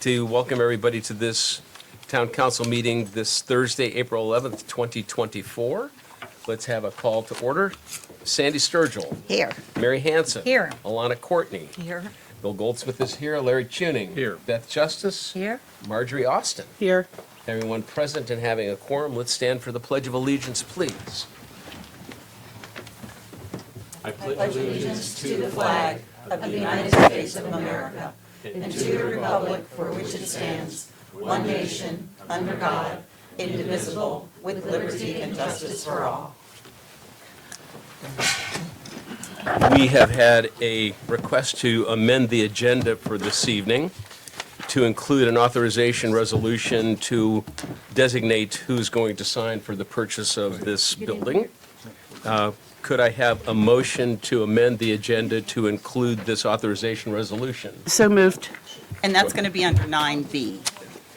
to welcome everybody to this town council meeting this Thursday, April 11th, 2024. Let's have a call to order. Sandy Sturgill. Here. Mary Hanson. Here. Alana Courtney. Here. Bill Goldsmith is here. Larry Tuning. Here. Beth Justice. Here. Marjorie Austin. Here. Everyone present and having a quorum, let's stand for the Pledge of Allegiance, please. I pledge allegiance to the flag of the United States of America and to the republic for which it stands, one nation, under God, indivisible, with liberty and justice for all. We have had a request to amend the agenda for this evening to include an authorization resolution to designate who's going to sign for the purchase of this building. Could I have a motion to amend the agenda to include this authorization resolution? So moved. And that's going to be under 9B.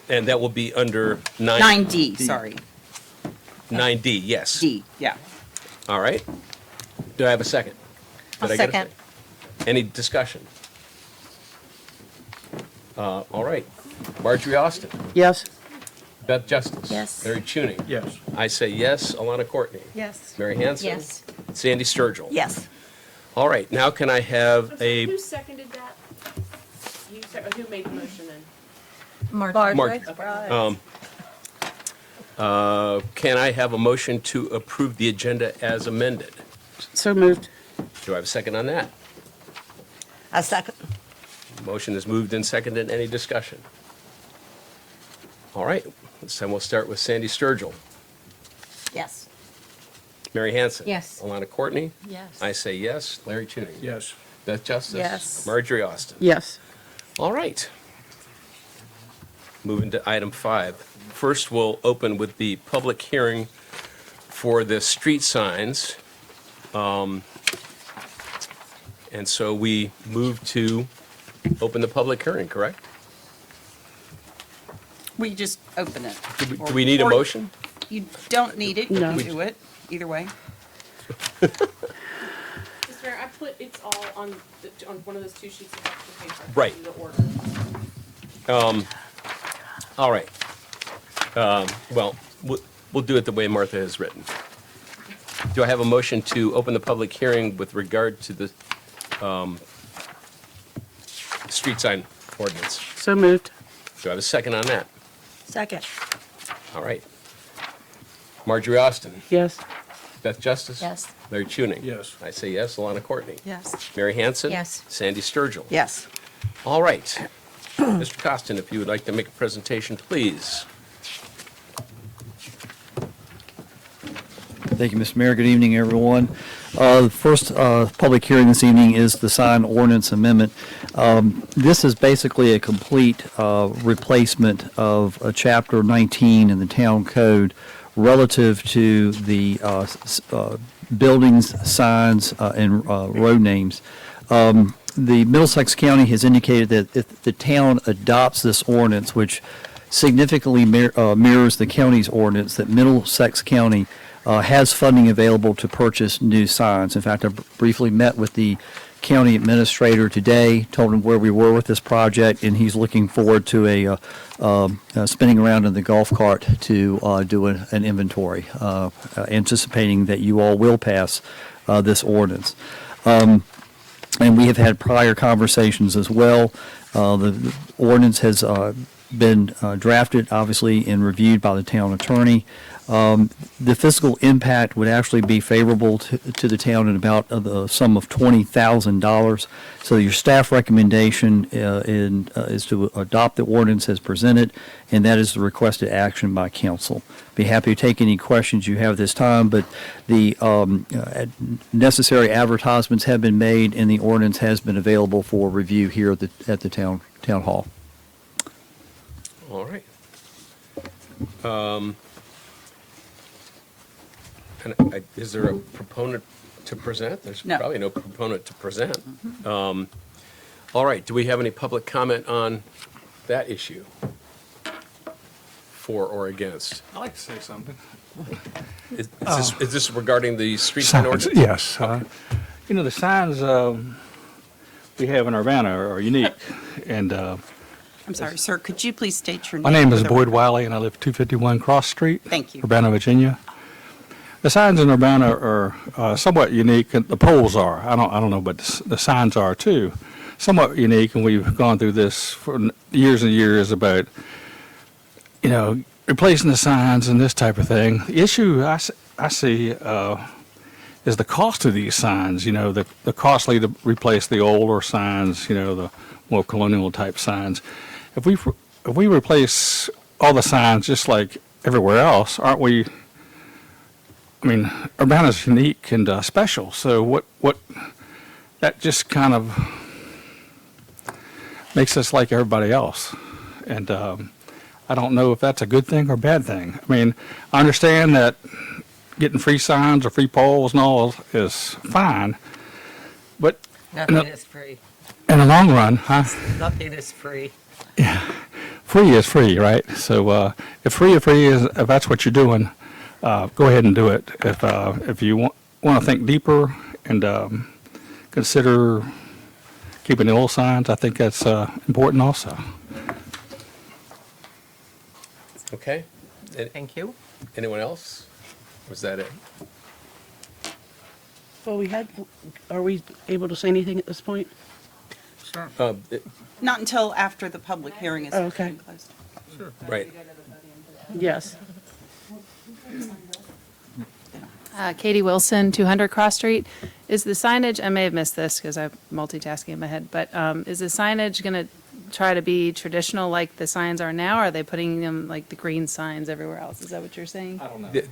And that will be under 9D, sorry. 9D, yes. D, yeah. All right. Do I have a second? Did I get a second. Any discussion? All right. Marjorie Austin. Yes. Beth Justice. Yes. Larry Tuning. Yes. I say yes. Alana Courtney. Yes. Mary Hanson. Yes. Sandy Sturgill. Yes. All right. Now can I have a Who seconded that? Who made the motion then? Marjorie. can I have a motion to approve the agenda as amended? So moved. Do I have a second on that? A second. Motion is moved and seconded. Any discussion? All right. This time we'll start with Sandy Sturgill. Yes. Mary Hanson. Yes. Alana Courtney. Yes. I say yes. Larry Tuning. Yes. Beth Justice. Yes. Marjorie Austin. Yes. All right. Moving to item 5. First, we'll open with the public hearing for the street signs. And so we move to open the public hearing, correct? We just open it. Do we need a Or- motion? You don't need it. You No. can do it either way. Mr. Mayor, I put it's all on one of those two sheets of extra paper. Right. In the order. All right. Well, we'll do it the way Martha has written. Do I have a motion to open the public hearing with regard to the street sign ordinance? So moved. Do I have a second on that? Second. All right. Marjorie Austin. Yes. Beth Justice. Yes. Larry Tuning. Yes. I say yes. Alana Courtney. Yes. Mary Hanson. Yes. Sandy Sturgill. Yes. All right. Mr. Costin, if you would like to make a presentation, please. Thank you, Mr. Mayor. Good evening, everyone. The first public hearing this evening is the sign ordinance amendment. This is basically a complete replacement of Chapter 19 in the Town Code relative to the buildings, signs, and road names. The Middlesex County has indicated that if the town adopts this ordinance, which significantly mirrors the county's ordinance, that Middlesex County has funding available to purchase new signs. In fact, I briefly met with the county administrator today, told him where we were with this project, and he's looking forward to a spinning around in the golf cart to do an inventory, anticipating that you all will pass this ordinance. And we have had prior conversations as well. The ordinance has been drafted, obviously, and reviewed by the town attorney. The fiscal impact would actually be favorable to the town at about the sum of $20,000. So your staff recommendation is to adopt the ordinance as presented, and that is the requested action by council. Be happy to take any questions you have this time, but the necessary advertisements have been made, and the ordinance has been available for review here at the town hall. All right. Is there a proponent to present? There's No. probably no proponent to present. All right. Do we have any public comment on that issue? For or against? I'd like to say something. Is this regarding the street sign Signs, ordinance? yes. You know, the signs we have in Urbanna are unique, and I'm sorry, sir, could you please state your name? My name is for the Boyd record? Wiley, and I live 251 Cross Street. Thank you. Urbana, Virginia. The signs in Urbana are somewhat unique, and the poles are. I don't know, but the signs are too. Somewhat unique, and we've gone through this for years and years about, replacing the signs and this type of thing. The issue I see is the cost of these signs, the costly to replace the older signs, the more colonial type signs. If we replace all the signs just like everywhere else, aren't we? I mean, Urbana's unique and special. So what that just kind of makes us like everybody else. And I don't know if that's a good thing or a bad thing. I mean, I understand that getting free signs or free poles and all is fine, but Nothing is free. in the long run, Nothing is free. free is free, right? So if free is, if that's what you're doing, go ahead and do it. If you want to think deeper and consider keeping the old signs, I think that's important also. Okay. Thank you. Anyone else? Was that it? Well, are we able to say anything at this point? Not until after the public hearing is Oh, okay. closed. Right. Yes. Katie Wilson, 200 Cross Street. Is the signage, I may have missed this because I'm multitasking in my head, but is the signage going to try to be traditional like the signs are now? Or are they putting them like the green signs everywhere else? Is that what you're saying? I don't know. The-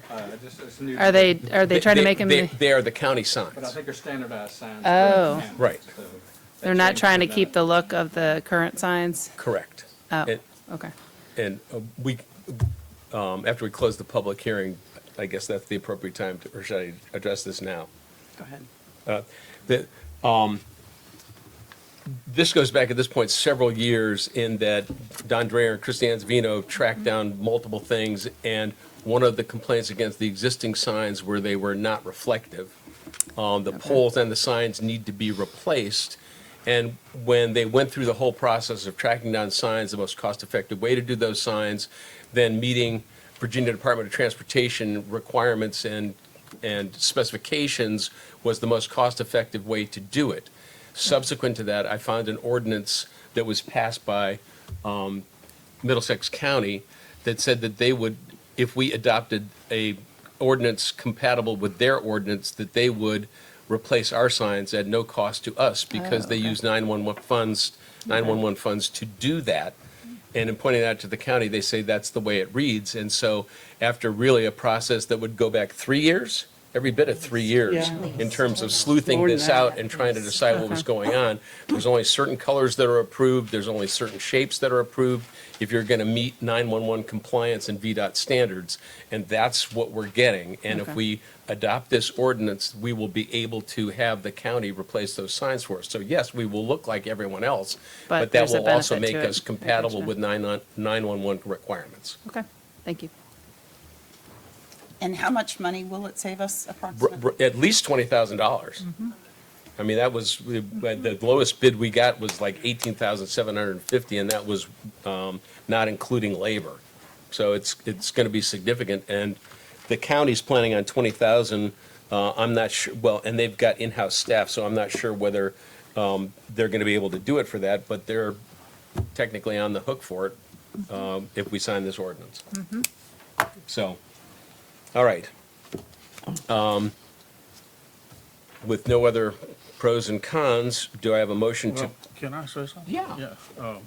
It's new. Are they trying to make them, They are the county But I signs. think they're standardized signs. Oh. Right. they're not trying to keep the look of the current signs? Correct. Oh, And- okay. And after we close the public hearing, I guess that's the appropriate time or should I address this now? Go ahead. This goes back at this point several years in that Don Dreyer and Christiane Vino tracked down multiple things, and one of the complaints against the existing signs were they were not reflective. The poles and the signs need to be replaced. And when they went through the whole process of tracking down signs, the most cost-effective way to do those signs, then meeting Virginia Department of Transportation requirements and specifications was the most cost-effective way to do it. Subsequent to that, I found an ordinance that was passed by Middlesex County that said that they would, if we adopted a ordinance compatible with their ordinance, that they would replace our signs at no cost to us because they use 911 funds to do that. And in pointing that out to the county, they say that's the way it reads. And so after really a process that would go back 3 years, every bit of 3 years, Yeah. in terms of sleuthing More than this that. out and trying to decide what was going on, there's only certain colors that are approved, there's only certain shapes that are approved if you're going to meet 911 compliance and VDOT standards. And that's what we're getting. And if Okay. we adopt this ordinance, we will be able to have the county replace those signs for us. So yes, we will look like everyone else, But but that there's a will also benefit make to us it. compatible Gotcha. with 911 requirements. Okay, thank you. And how much money will it save us approximately? At least $20,000. I mean, that was, the lowest bid we got was like $18,750, and that was not including labor. So it's going to be significant, and the county's planning on 20,000. I'm not sure, well, and they've got in-house staff, so I'm not sure whether they're going to be able to do it for that, but they're technically on the hook for it if we sign this ordinance. So, all right. With no other pros and cons, do I have a motion to? Well, can I say something? Yeah. Yeah.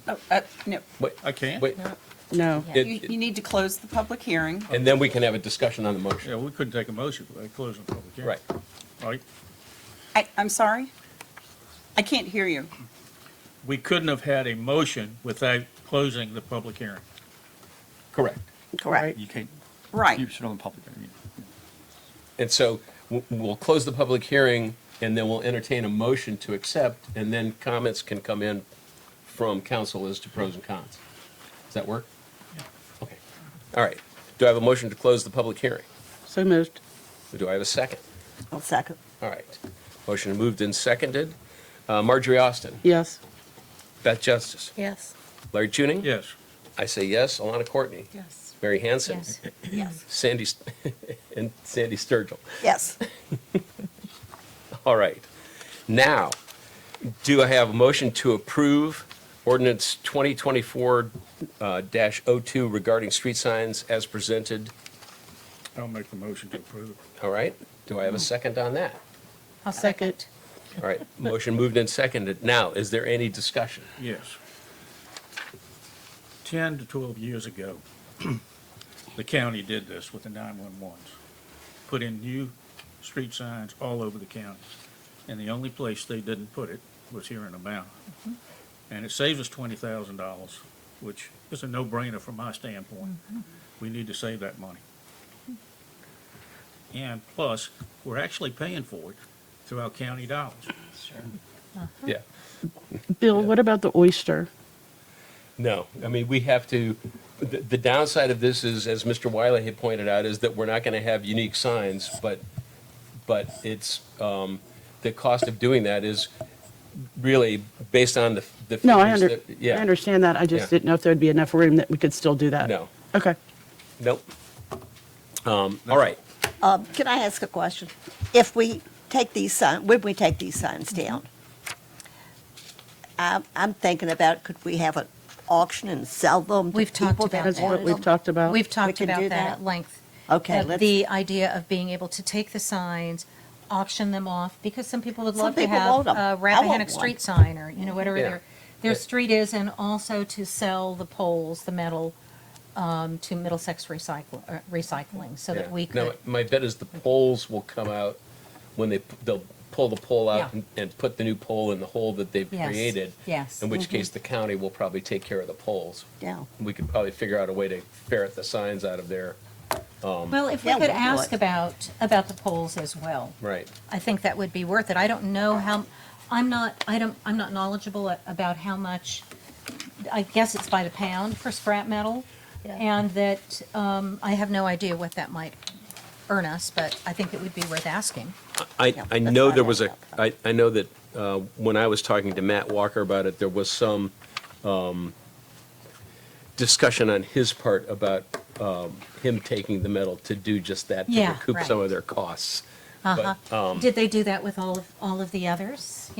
No, Wait, I can't? Wait, No. It- you need to close the public hearing. and then we can have a discussion on the motion. Yeah, we couldn't take a motion without closing the public hearing. Right. Right? I'm sorry? I can't hear you. We couldn't have had a motion without closing the public hearing. Correct. Correct. You can't, Right. you should on the public hearing. And so we'll close the public hearing, and then we'll entertain a motion to accept, and then comments can come in from council as to pros and cons. Does that work? Okay. All right. Do I have a motion to close the public hearing? So moved. Do I have a second? I'll second. All right. Motion moved and seconded. Marjorie Austin, Yes. Beth Justice, Yes. Larry Tuning? Yes. I say yes. Alana Courtney? Yes. Mary Hanson? Yes. Yes. Sandy, and Sandy Sturgill. Yes. All right. Now, do I have a motion to approve ordinance 2024-02 regarding street signs as presented? I'll make the motion to approve. All right. Do I have a second on that? I'll Second. All right. Motion moved and seconded. Now, is there any discussion? Yes. 10 to 12 years ago, the county did this with the 911s. Put in new street signs all over the county. And the only place they didn't put it was here in Urbanna. And it saves us $20,000, which is a no-brainer from my standpoint. We need to save that money. And plus, we're actually paying for it through our county dollars. Yeah. Bill, what about the oyster? No. I mean, we have to, the downside of this is, as Mr. Wiley had pointed out, is that we're not going to have unique signs, but it's, the cost of doing that is really based on the No, figures that, I yeah. understand that. I just Yeah. didn't know if there'd be enough room that we could still do that. No. Okay. Nope. All right. Can I ask a question? If we take these signs, when we take these signs down, I'm thinking about, could we have an auction and sell them to We've talked people about that That's what wanted we've them? talked about. We've talked can do about that that? at length. Okay, let's, The idea of being able to take the signs, auction them off, because some people would Some love to people have want 'em. a I want Rappahannock one. street sign, or, whatever Yeah. their street is, and also to sell the poles, the metal, to Middlesex Recycling, so that Yeah. we Now, could, my bet is the poles will come out when they'll pull the pole out Yeah. and put the new pole in the hole that they've Yes, created. yes. In which case, the county will probably take care of the poles. yeah. We could probably figure out a way to ferret the signs out of there. well, if we Yeah, could we ask would. about the poles as well. Right. I think that would be worth it. I don't know how, I'm not knowledgeable about how much, I guess it's by the pound for scrap metal. And that, I have no idea what that might earn us, but I think it would be worth asking. I that's know fine. there was I know that when I was talking to Matt Walker about it, there was some discussion on his part about him taking the metal to do just that, to Yeah, recoup right. some of their costs. Uh-huh. But, Did they do that with all of the others?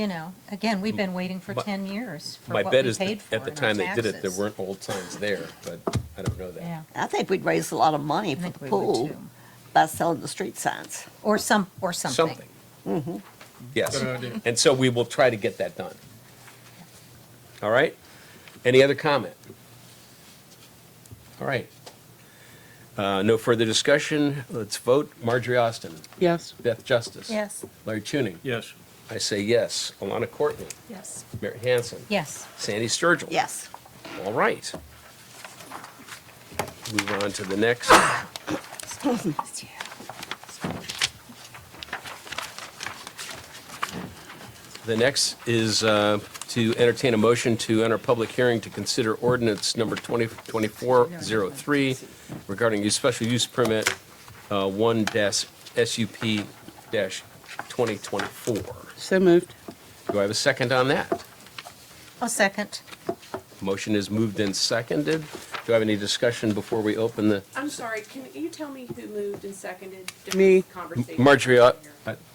Again, we've been waiting for My- 10 years for My what bet we is that paid for at the in our time they did it, there taxes. weren't old signs there, but I don't know that. Yeah, I think we'd raise a lot of money I for think the we would pool too. by selling the street signs. Or something. Something. Yes. Good idea. And so we will try to get that done. All right? Any other comment? All right. No further discussion. Let's vote. Marjorie Austin. Yes. Beth Justice. Yes. Larry Tuning. Yes. I say yes. Alana Courtney. Yes. Mary Hanson. Yes. Sandy Sturgill. Yes. All right. Move on to the next. The next is to entertain a motion to enter public hearing to consider ordinance number 2024-03 regarding special use permit 1-SUP-2024. So moved. Do I have a second on that? A second. Motion is moved and seconded. Do I have any discussion before we open the? I'm sorry, can you tell me who moved and seconded? Me. Conversation. Marjorie, I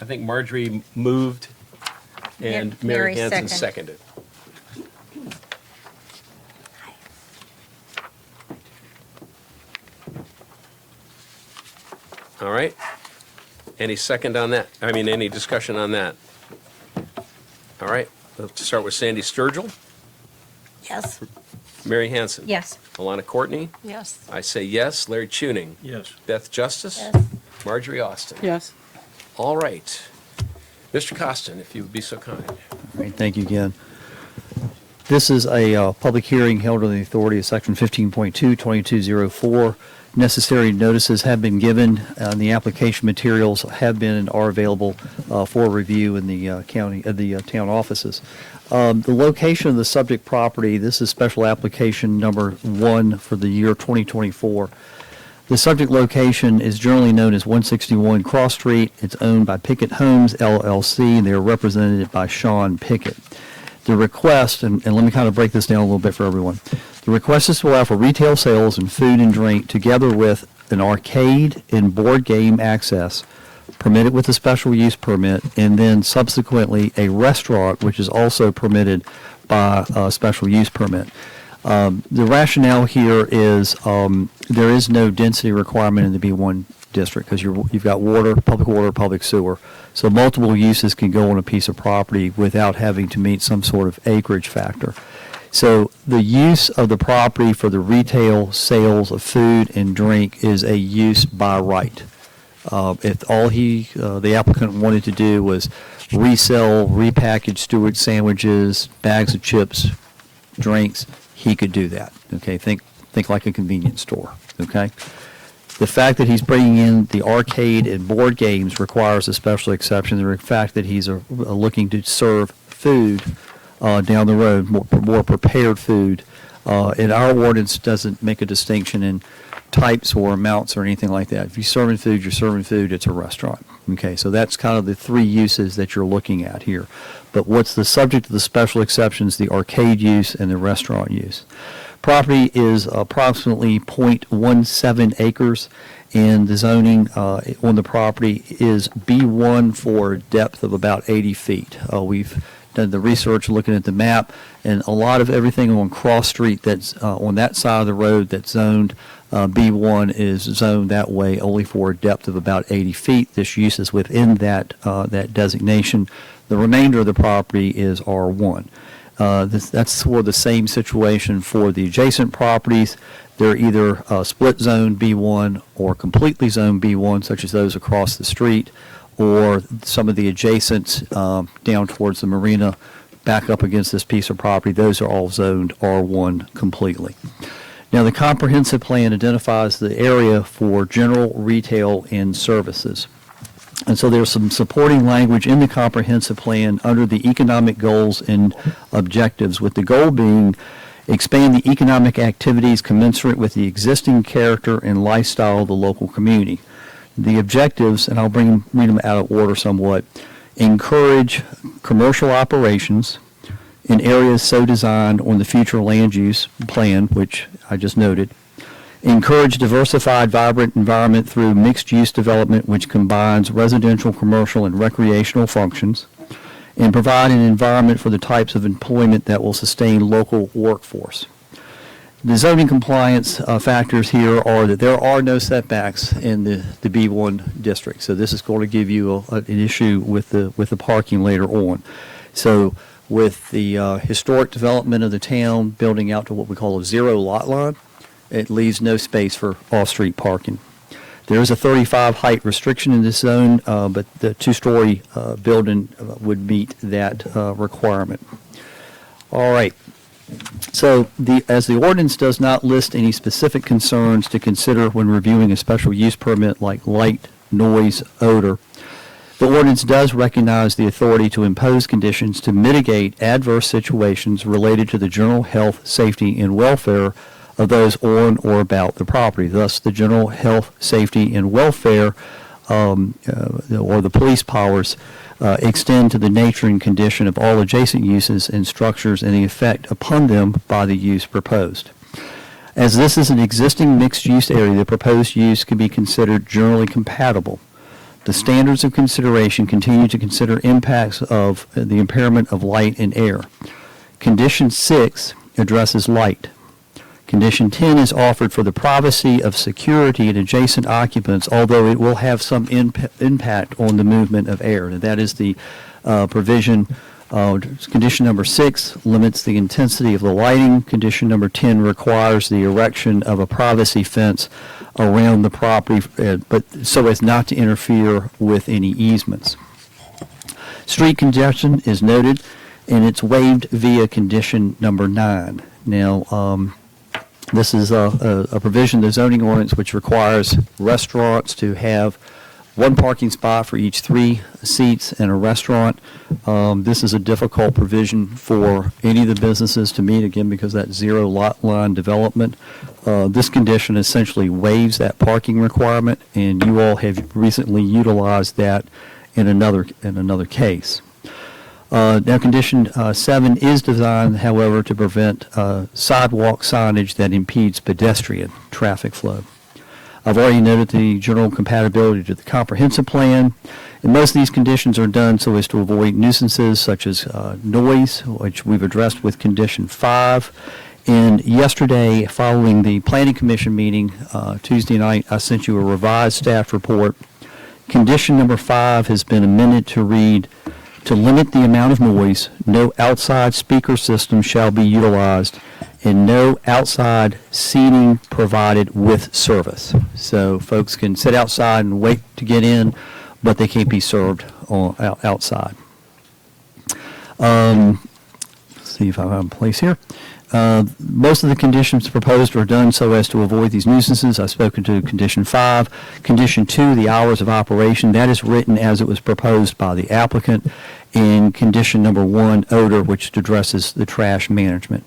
think Marjorie moved and Mary Mary Hanson seconded. seconded. All right. Any second on that? I mean, any discussion on that? All right. Let's start with Sandy Sturgill, Yes. Mary Hanson. Yes. Alana Courtney. Yes. I say yes. Larry Tuning. Yes. Beth Justice. Yes. Marjorie Austin. Yes. All right. Mr. Costin, if you would be so kind. All right, thank you again. This is a public hearing held under the authority of Section 15.2, 2204. Necessary notices have been given, and the application materials have been and are available for review in the town offices. The location of the subject property, this is special application number 1 for the year 2024. The subject location is generally known as 161 Cross Street. It's owned by Pickett Homes LLC, and they are represented by Sean Pickett. The request, and let me kind of break this down a little bit for everyone. The request is to allow for retail sales and food and drink together with an arcade and board game access permitted with a special use permit, and then subsequently a restaurant, which is also permitted by a special use permit. The rationale here is there is no density requirement in the B1 district because you've got water, public sewer. So multiple uses can go on a piece of property without having to meet some sort of acreage factor. So the use of the property for the retail sales of food and drink is a use by right. If all the applicant wanted to do was resell repackaged Stewart sandwiches, bags of chips, drinks, he could do that. Okay, think like a convenience store. Okay, the fact that he's bringing in the arcade and board games requires a special exception. The fact that he's looking to serve food down the road, more prepared food, and our ordinance doesn't make a distinction in types or amounts or anything like that. If you're serving food, you're serving food. It's a restaurant. Okay, so that's kind of the three uses that you're looking at here. But what's the subject of the special exceptions? The arcade use and the restaurant use. Property is approximately 0.17 acres, and the zoning on the property is B1 for depth of about 80 feet. We've done the research looking at the map, and a lot of everything on Cross Street that's on that side of the road that's zoned B1 is zoned that way only for a depth of about 80 feet. This use is within that designation. The remainder of the property is R1. That's sort of the same situation for the adjacent properties. They're either split zone B1 or completely zone B1, such as those across the street, or some of the adjacent down towards the marina back up against this piece of property. Those are all zoned R1 completely. Now, the comprehensive plan identifies the area for general retail and services. And so there's some supporting language in the comprehensive plan under the economic goals and objectives, with the goal being expand the economic activities commensurate with the existing character and lifestyle of the local community. The objectives, and I'll read them out of order somewhat, encourage commercial operations in areas so designed on the future land use plan, which I just noted. Encourage diversified, vibrant environment through mixed-use development which combines residential, commercial, and recreational functions. And provide an environment for the types of employment that will sustain local workforce. The zoning compliance factors here are that there are no setbacks in the B1 district. So this is going to give you an issue with the parking later on. So with the historic development of the town building out to what we call a zero lot line, it leaves no space for off-street parking. There is a 35 height restriction in this zone, but the two-story building would meet that requirement. All right. So as the ordinance does not list any specific concerns to consider when reviewing a special use permit like light, noise, odor, the ordinance does recognize the authority to impose conditions to mitigate adverse situations related to the general health, safety, and welfare of those on or about the property. Thus, the general health, safety, and welfare, or the police powers, extend to the nature and condition of all adjacent uses and structures and the effect upon them by the use proposed. As this is an existing mixed-use area, the proposed use can be considered generally compatible. The standards of consideration continue to consider impacts of the impairment of light and air. Condition 6 addresses light. Condition 10 is offered for the privacy of security and adjacent occupants, although it will have some impact on the movement of air. And that is the provision. Condition number 6 limits the intensity of the lighting. Condition number 10 requires the erection of a privacy fence around the property, but so as not to interfere with any easements. Street congestion is noted, and it's waived via condition number 9. Now, this is a provision of the zoning ordinance which requires restaurants to have one parking spot for each 3 seats in a restaurant. This is a difficult provision for any of the businesses to meet, again, because that zero lot line development. This condition essentially waives that parking requirement, and you all have recently utilized that in another case. Now, condition 7 is designed, however, to prevent sidewalk signage that impedes pedestrian traffic flow. I've already noted the general compatibility to the comprehensive plan, and most of these conditions are done so as to avoid nuisances such as noise, which we've addressed with condition 5. And yesterday, following the Planning Commission meeting, Tuesday night, I sent you a revised staff report. Condition number 5 has been amended to read, to limit the amount of noise, no outside speaker system shall be utilized, and no outside seating provided with service. So folks can sit outside and wait to get in, but they can't be served outside. Let's see if I have a place here. Most of the conditions proposed are done so as to avoid these nuisances. I've spoken to condition 5. Condition 2, the hours of operation, that is written as it was proposed by the applicant. In condition number 1, odor, which addresses the trash management.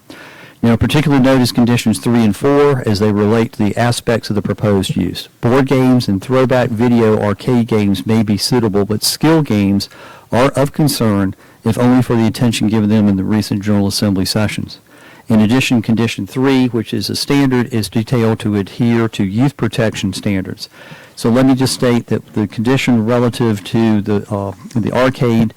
Now, particularly notice conditions 3 and 4 as they relate to the aspects of the proposed use. Board games and throwback video arcade games may be suitable, but skill games are of concern, if only for the attention given them in the recent General Assembly sessions. In addition, condition 3, which is a standard, is detailed to adhere to youth protection standards. So let me just state that the condition relative to the arcade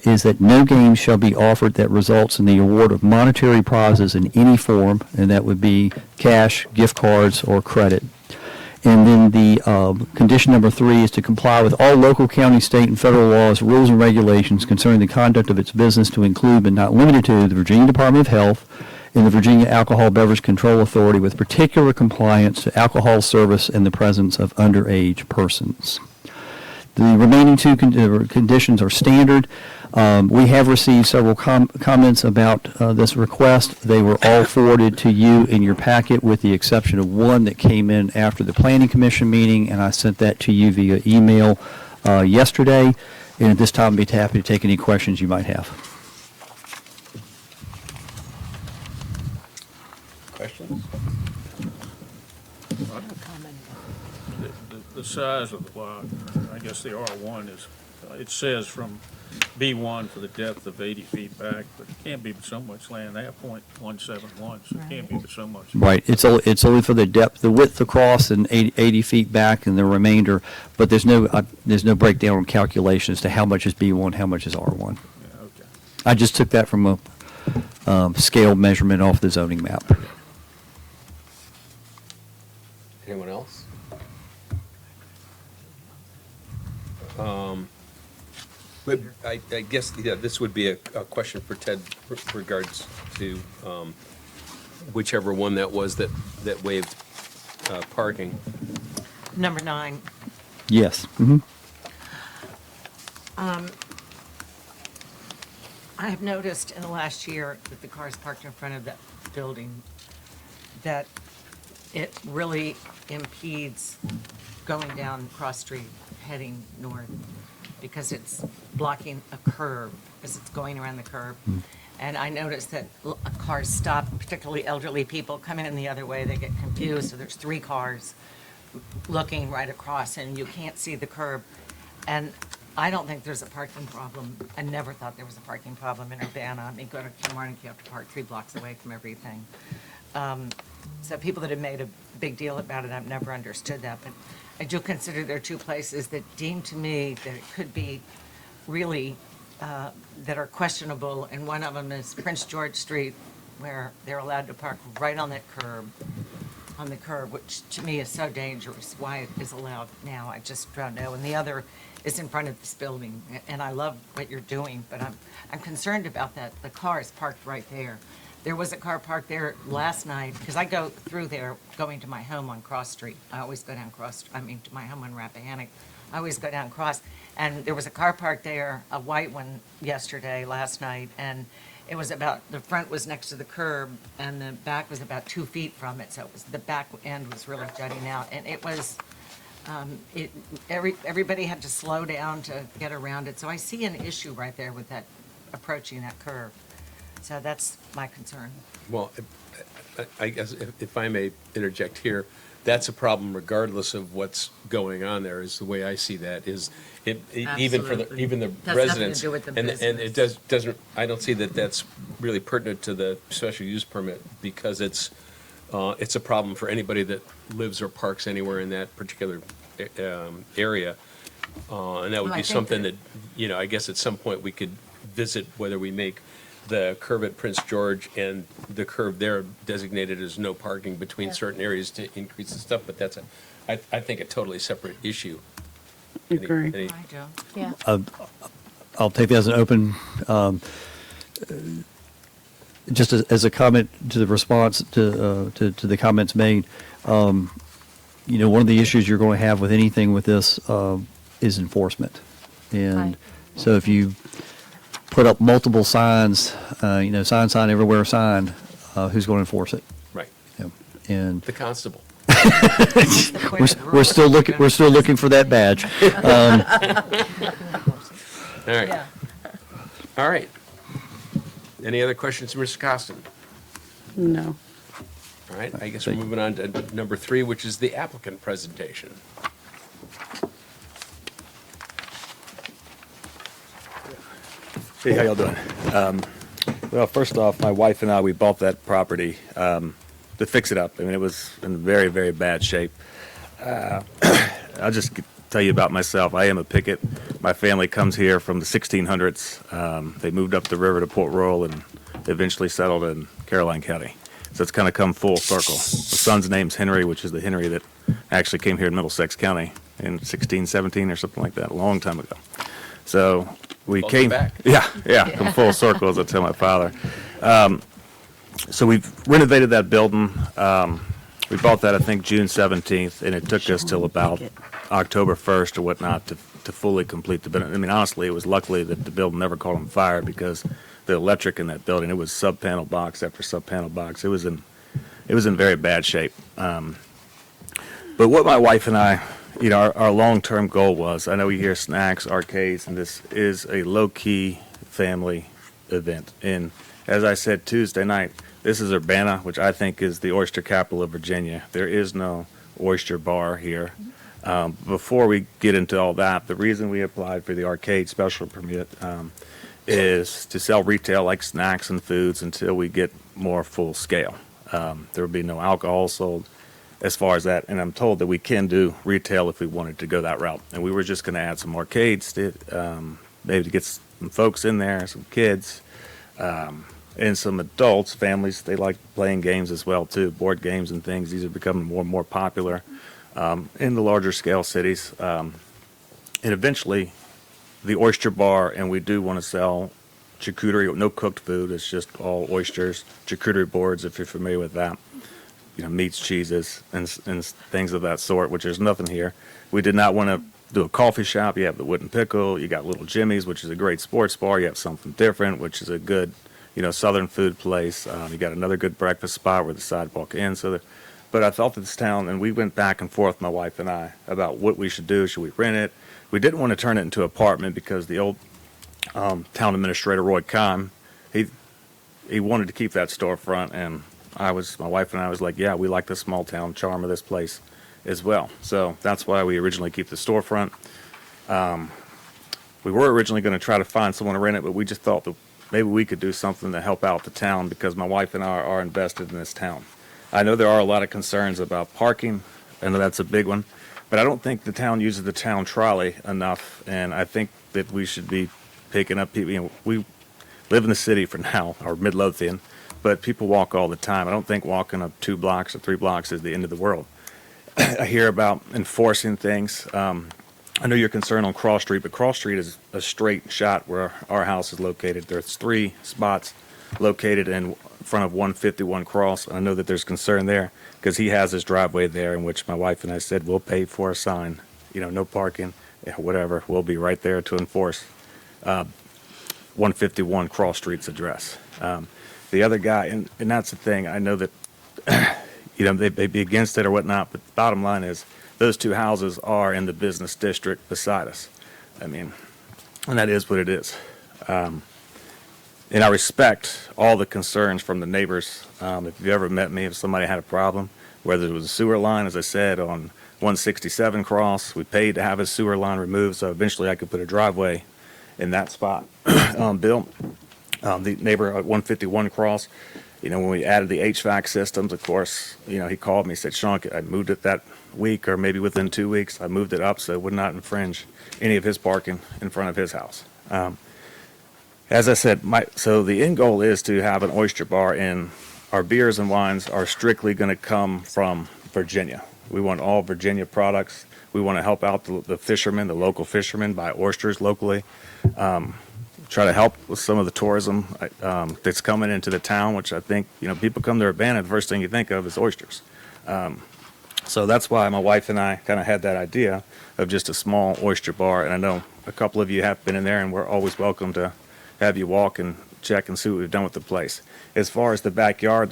is that no game shall be offered that results in the award of monetary prizes in any form, and that would be cash, gift cards, or credit. And then the condition number 3 is to comply with all local, county, state, and federal laws, rules, and regulations concerning the conduct of its business to include, but not limited to, the Virginia Department of Health and the Virginia Alcohol Beverage Control Authority, with particular compliance to alcohol service in the presence of underage persons. The remaining 2 conditions are standard. We have received several comments about this request. They were all forwarded to you in your packet, with the exception of one that came in after the Planning Commission meeting, and I sent that to you via email yesterday. And at this time, I'd be happy to take any questions you might have. Questions? The size of the lot, I guess the R1 is, it says from B1 for the depth of 80 feet back, but it can't be so much land. They have .171, so it can't be so much. Right. It's only for the depth, the width across, and 80 feet back, and the remainder. But there's no breakdown or calculation as to how much is B1, how much is R1. Yeah, okay. I just took that from a scale measurement off the zoning map. Anyone else? But I guess, yeah, this would be a question for Ted regards to whichever one that was that waived parking. Number 9. Yes. Mm-hmm. I have noticed in the last year that the cars parked in front of that building, that it really impedes going down Cross Street heading north, because it's blocking a curve as it's going around the curve. And I noticed that cars stop, particularly elderly people coming in the other way, they get confused. So there's 3 cars looking right across and you can't see the curb. And I don't think there's a parking problem. I never thought there was a parking problem in Urbanna. I mean, go to Kilmarnock, you have to park 3 blocks away from everything. So people that have made a big deal about it, I've never understood that. But I do consider there are 2 places that deem to me that it could be really, that are questionable. And one of them is Prince George Street, where they're allowed to park right on that curb, on the curb, which to me is so dangerous. Why it is allowed now, I just don't know. And the other is in front of this building. And I love what you're doing, but I'm concerned about that. The car is parked right there. There was a car parked there last night, because I go through there going to my home on Cross Street. I always go down to my home on Rappahannock. I always go down Cross. And there was a car parked there, a white one, last night, and it was the front was next to the curb, and the back was about 2 feet from it, so the back end was really jutting out. And it was, everybody had to slow down to get around it. So I see an issue right there with that, approaching that curve. So that's my concern. Well, I guess if I may interject here, that's a problem regardless of what's going on there, is the way I see that, is even for the, Absolutely. even the Has nothing to residents. do with the And it doesn't, I don't see that that's really pertinent to the special use permit, because it's a problem for anybody that lives or parks anywhere in that particular area. And that would Well, I be think something that- that, I guess at some point we could visit whether we make the curve at Prince George and the curve there designated as no parking between certain areas to increase the stuff, but that's I think a totally separate issue. Agree. Any- I do. Yeah. I'll take that as an open, just as a comment to the response to the comments made. One of the issues you're going to have with anything with this is enforcement. And Right. so if you put up multiple signs, sign everywhere sign, who's going to enforce it? Right, And the constable. we're still looking for that badge. All right, Yeah. all right. Any other questions, Mr. Costin? No. All right, I guess we're moving on to number 3, which is the applicant presentation. Hey, how y'all doing? Well, first off, my wife and I, we bought that property to fix it up. I mean, it was in very, very bad shape. I'll just tell you about myself. I am a picket. My family comes here from the 1600s. They moved up the river to Port Royal and eventually settled in Caroline County. So it's kind of come full circle. My son's name's Henry, which is the Henry that actually came here in Middlesex County in 1617 or something like that, a long time ago. So we Welcome came back. Yeah, come full circle, as I tell my father. So we've renovated that building. We bought that, I think, June 17th, and it took us till about October 1st or whatnot to fully complete the building. I mean, honestly, it was luckily that the building never caught on fire, because the electric in that building, it was sub-panel box after sub-panel box. It was in very bad shape. But what my wife and I, our long-term goal was, I know we hear snacks, arcades, and this is a low-key family event. And as I said Tuesday night, this is Urbanna, which I think is the oyster capital of Virginia. There is no oyster bar here. Before we get into all that, the reason we applied for the arcade special permit is to sell retail like snacks and foods until we get more full scale. There will be no alcohol sold as far as that, and I'm told that we can do retail if we wanted to go that route. And we were just going to add some arcades to maybe to get some folks in there, some kids, and some adults, families. They like playing games as well too, board games and things. These are becoming more and more popular in the larger scale cities. And eventually, the oyster bar, and we do want to sell charcuterie, no cooked food. It's just all oysters, charcuterie boards, if you're familiar with that. Meats, cheeses, and things of that sort, which there's nothing here. We did not want to do a coffee shop. You have the Wooden Pickle. You got Little Jimmy's, which is a great sports bar. You have something different, which is a good, southern food place. You got another good breakfast spot where the sidewalk ends. But I thought that this town, and we went back and forth, my wife and I, about what we should do. Should we rent it? We didn't want to turn it into an apartment because the old town administrator, Roy Kahn, he wanted to keep that storefront, and my wife and I was like, yeah, we like the small town charm of this place as well. So that's why we originally keep the storefront. We were originally going to try to find someone to rent it, but we just thought that maybe we could do something to help out the town, because my wife and I are invested in this town. I know there are a lot of concerns about parking. I know that's a big one, but I don't think the town uses the town trolley enough, and I think that we should be picking up people. We live in the city for now, or Midlothian, but people walk all the time. I don't think walking up 2 blocks or 3 blocks is the end of the world. I hear about enforcing things. I know you're concerned on Cross Street, but Cross Street is a straight shot where our house is located. There's 3 spots located in front of 151 Cross. I know that there's concern there because he has his driveway there, in which my wife and I said we'll pay for a sign, no parking, whatever. We'll be right there to enforce 151 Cross Street's address. The other guy, and that's the thing, I know that they'd be against it or whatnot, but the bottom line is those 2 houses are in the business district beside us. I mean, and that is what it is. And I respect all the concerns from the neighbors. If you ever met me, if somebody had a problem, whether it was a sewer line, as I said, on 167 cross, we paid to have a sewer line removed, so eventually I could put a driveway in that spot. Bill, the neighbor at 151 cross, when we added the HVAC systems, of course, he called me, said, Sean, I moved it that week or maybe within 2 weeks. I moved it up so it would not infringe any of his parking in front of his house. As I said, so the end goal is to have an oyster bar, and our beers and wines are strictly going to come from Virginia. We want all Virginia products. We want to help out the fishermen, the local fishermen, buy oysters locally. Try to help with some of the tourism that's coming into the town, which I think, people come to Urbanna, the first thing you think of is oysters. So that's why my wife and I kind of had that idea of just a small oyster bar. And I know a couple of you have been in there, and we're always welcome to have you walk and check and see what we've done with the place. As far as the backyard,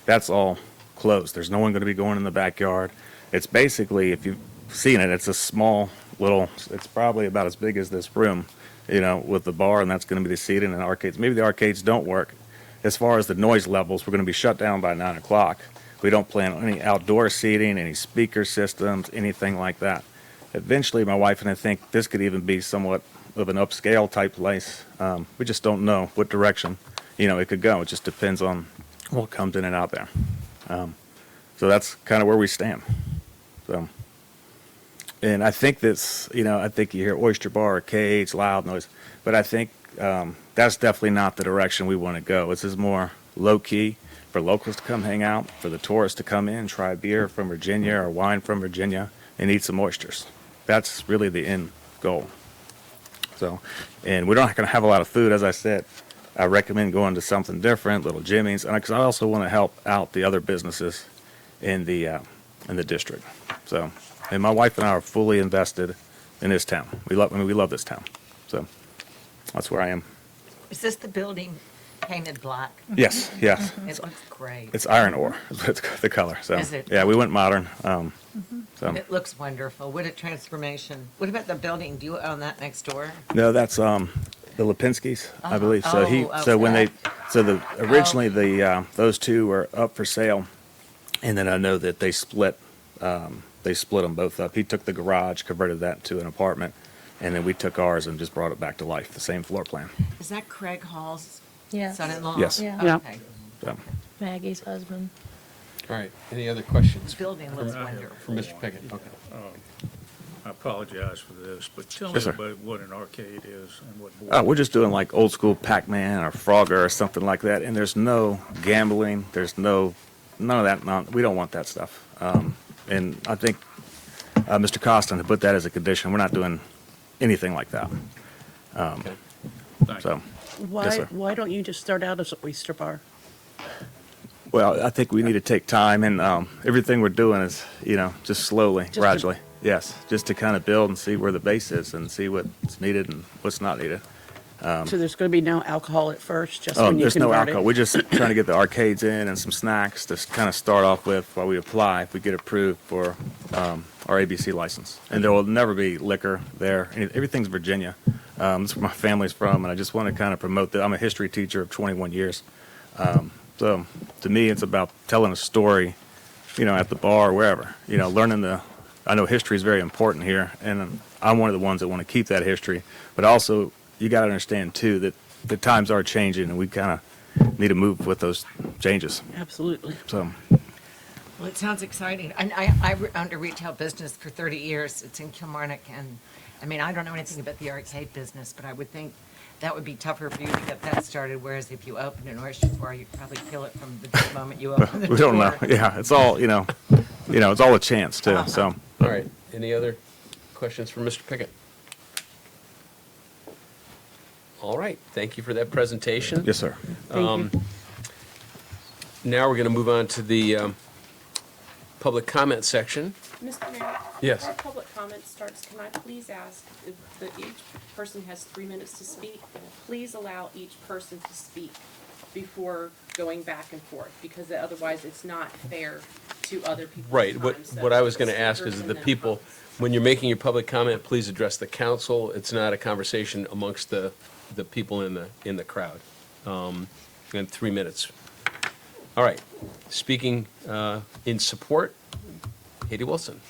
that's all closed. There's no one going to be going in the backyard. It's basically, if you've seen it, it's a small little, it's probably about as big as this room, with the bar, and that's going to be the seating and arcades. Maybe the arcades don't work. As far as the noise levels, we're going to be shut down by 9 o'clock. We don't plan on any outdoor seating, any speaker systems, anything like that. Eventually, my wife and I think this could even be somewhat of an upscale type place. We just don't know what direction, it could go. It just depends on what comes in and out there. So that's kind of where we stand. So, and I think I think you hear oyster bar, arcades, loud noise, but I think that's definitely not the direction we want to go. This is more low key for locals to come hang out, for the tourists to come in, try beer from Virginia or wine from Virginia, and eat some oysters. That's really the end goal. So, and we're not going to have a lot of food, as I said. I recommend going to something different, Little Jimmy's, and because I also want to help out the other businesses in the district. So, and my wife and I are fully invested in this town. We love this town. So, that's where I am. Is this the building painted black? Yes. It looks great. It's iron ore, is the color. So, Is it? yeah, we went modern. So, It looks wonderful. What a transformation. What about the building? Do you own that next door? no, that's the Lipinskis, I believe. So originally those two were up for sale, and then I know that they split them both up. He took the garage, converted that to an apartment, and then we took ours and just brought it back to life, the same floor plan. Is that Craig Hall's Yes. son-in-law? Yes. Yeah. Okay. So, Maggie's husband. All right, any other questions? This building looks wonderful. For Mr. Pickett? Okay. I apologize for this, but tell me Yes, sir. about what an arcade is and what board. we're just doing like old school Pac-Man or Frogger or something like that, and there's no gambling. There's none of that. We don't want that stuff. And I think Mr. Costin had put that as a condition. We're not doing anything like that. Thank you. So, Why, Yes, sir. why don't you just start out as an oyster bar? well, I think we need to take time, and everything we're doing is, just slowly, to- gradually. Yes, just to kind of build and see where the base is and see what's needed and what's not needed. So there's going to be no alcohol at first, just Oh, when you there's no convert alcohol. it? We're just trying to get the arcades in and some snacks to kind of start off with while we apply, if we get approved for our ABC license. And there will never be liquor there. Everything's Virginia. That's where my family's from, and I just want to kind of promote that. I'm a history teacher of 21 years. So to me, it's about telling a story, at the bar or wherever, I know history is very important here, and I'm one of the ones that want to keep that history. But also, you got to understand, too, that the times are changing, and we kind of need to move with those changes. Absolutely. So, Well, it sounds exciting. And I owned a retail business for 30 years. It's in Kilmarnock, and I don't know anything about the arcade business, but I would think that would be tougher for you to get that started, whereas if you opened an oyster bar, you'd probably kill it from the moment you open the door. we don't know. Yeah, it's all, it's all a chance, too. So, All right, any other questions for Mr. Pickett? All right, thank you for that presentation. yes, sir. Thank you. Now we're going to move on to the public comment section. Mr. Mayor? Yes. Before public comment starts, can I please ask if each person has 3 minutes to speak? Please allow each person to speak before going back and forth, because otherwise it's not fair to other people. Right, what I was going to ask is that the people, when you're making your public comment, please address the council. It's not a conversation amongst the people in the crowd. in 3 minutes. All right. Speaking in support, Katie Wilson.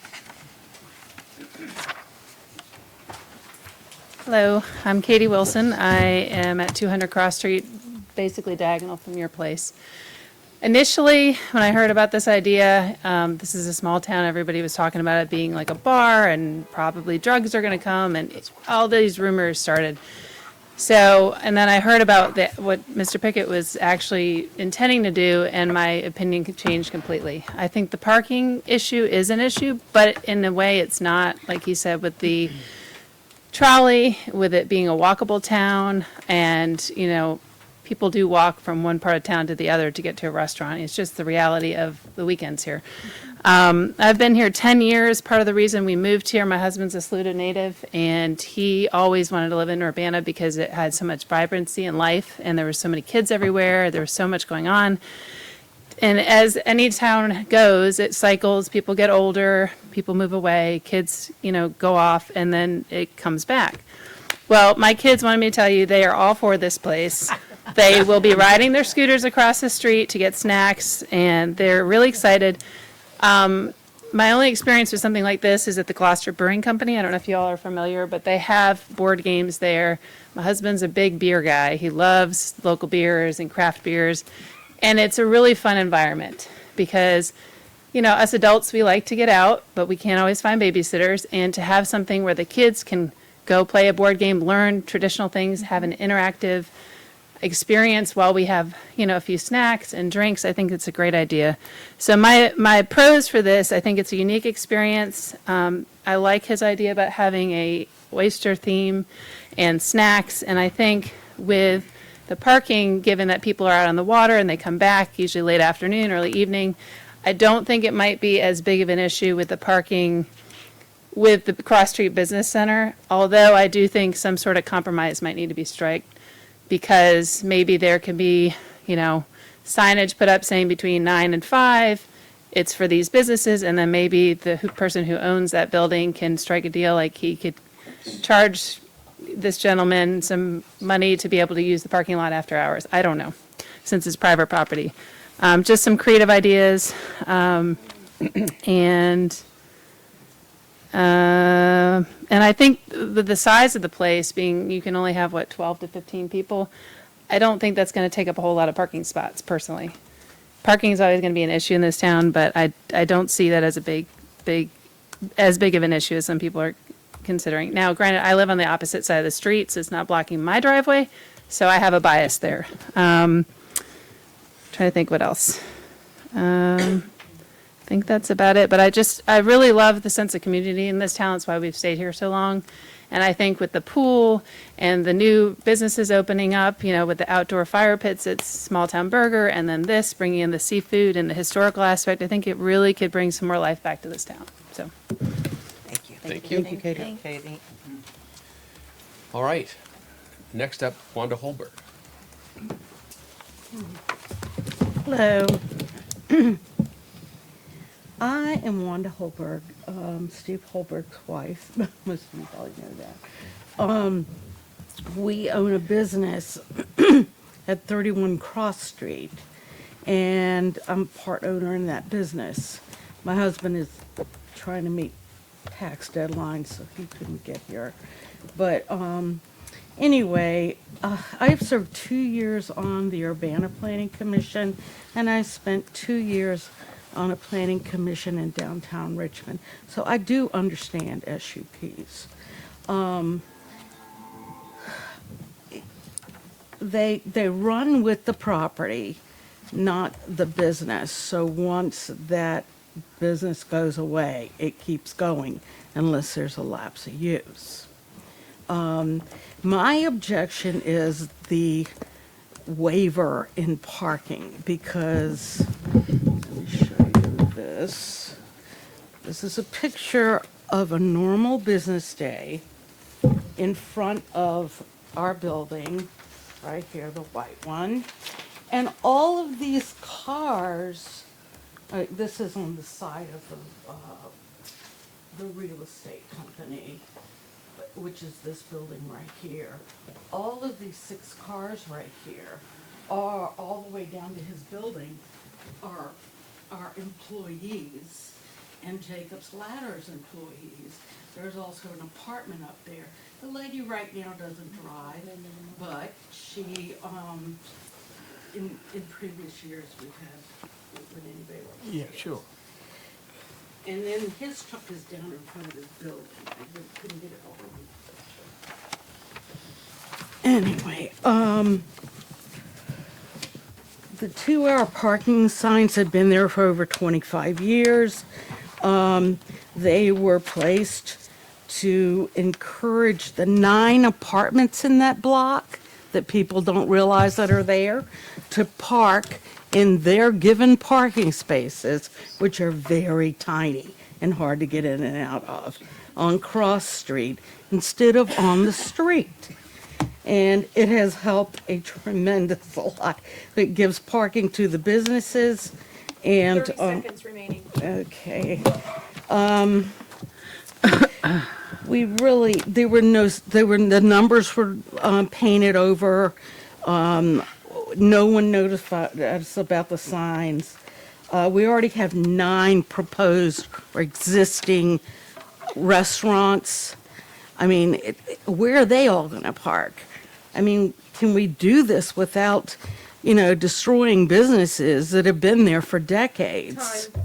Hello, I'm Katie Wilson. I am at 200 Cross Street, basically diagonal from your place. Initially, when I heard about this idea, this is a small town, everybody was talking about it being like a bar and probably drugs are going to come and all these rumors started. So, and then I heard about what Mr. Pickett was actually intending to do, and my opinion changed completely. I think the parking issue is an issue, but in a way it's not, like he said, with the trolley, with it being a walkable town, and, you know, people do walk from one part of town to the other to get to a restaurant. It's just the reality of the weekends here. I've been here 10 years. Part of the reason we moved here, my husband's a Saluda native, and he always wanted to live in Urbana because it had so much vibrancy and life, and there were so many kids everywhere. There was so much going on. And as any town goes, it cycles. People get older, people move away, kids, you know, go off, and then it comes back. Well, my kids wanted me to tell you they are all for this place. They will be riding their scooters across the street to get snacks, and they're really excited. My only experience with something like this is at the Gloucester Brewing Company. I don't know if you all are familiar, but they have board games there. My husband's a big beer guy. He loves local beers and craft beers. And it's a really fun environment because, you know, us adults, we like to get out, but we can't always find babysitters. And to have something where the kids can go play a board game, learn traditional things, have an interactive experience while we have, you know, a few snacks and drinks, I think it's a great idea. So my pros for this, I think it's a unique experience. I like his idea about having a oyster theme and snacks, and I think with the parking, given that people are out on the water and they come back usually late afternoon, early evening, I don't think it might be as big of an issue with the parking with the Cross Street Business Center, although I do think some sort of compromise might need to be struck, because maybe there can be, you know, signage put up saying between 9 and 5, it's for these businesses, and then maybe the person who owns that building can strike a deal, like he could charge this gentleman some money to be able to use the parking lot after hours. I don't know, since it's private property. Just some creative ideas, and I think with the size of the place being, you can only have, what, 12 to 15 people, I don't think that's going to take up a whole lot of parking spots, personally. Parking is always going to be an issue in this town, but I don't see that as a as big of an issue as some people are considering. Now, granted, I live on the opposite side of the street, so it's not blocking my driveway, so I have a bias there. Trying to think what else. I think that's about it, but I really love the sense of community in this town. That's why we've stayed here so long. And I think with the pool and the new businesses opening up, you know, with the outdoor fire pits, it's Small Town Burger, and then this, bringing in the seafood and the historical aspect, I think it really could bring some more life back to this town, so. Thank you. Thank you. Thank you, Katie. Katie. All right. Next up, Wanda Holberg. Hello. I am Wanda Holberg, Steve Holberg's wife. Most of you probably know that. We own a business at 31 Cross Street, and I'm part owner in that business. My husband is trying to meet tax deadlines, so he couldn't get here. But anyway, I've served 2 years on the Urbanna Planning Commission, and I spent 2 years on a planning commission in downtown Richmond. So I do understand SUPs. They run with the property, not the business. So once that business goes away, it keeps going unless there's a lapse of use. My objection is the waiver in parking, because let me show you this. This is a picture of a normal business day in front of our building, right here, the white one. And all of these cars, this is on the side of the real estate company, which is this building right here. All of these 6 cars right here are all the way down to his building are employees and Jacob's Ladder's employees. There's also an apartment up there. The lady right now doesn't drive, but she, in previous years, we've had, when anybody wants. Yeah, sure. And then his truck is down in front of his building. I couldn't get it all. Anyway, the 2-hour parking signs had been there for over 25 years. They were placed to encourage the 9 apartments in that block that people don't realize that are there to park in their given parking spaces, which are very tiny and hard to get in and out of, on Cross Street instead of on the street. And it has helped a tremendous lot. It gives parking to the businesses and. 30 seconds remaining. Okay. We really, the numbers were painted over. No one notified us about the signs. We already have 9 proposed or existing restaurants. I mean, where are they all going to park? I mean, can we do this without, destroying businesses that have been there for decades? Time.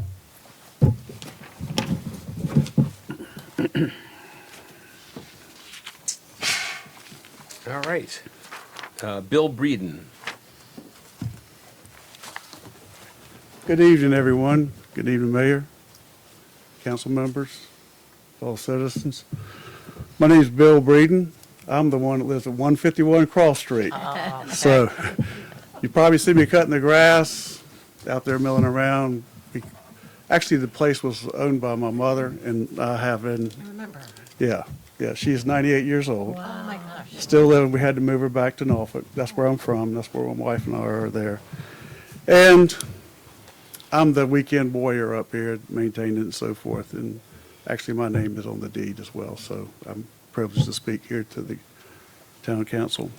All right. Bill Breeden. Good evening, everyone. Good evening, Mayor, council members, fellow citizens. My name is Bill Breeden. I'm the one that lives at 151 Cross Street. So you probably see me cutting the grass, out there milling around. Actually, the place was owned by my mother, and I have been. I remember. Yeah, she's 98 years old. Oh, my gosh. Still living. We had to move her back to Norfolk. That's where I'm from. That's where my wife and I are there. And I'm the weekend warrior up here, maintaining it and so forth. And actually, my name is on the deed as well, so I'm privileged to speak here to the town council.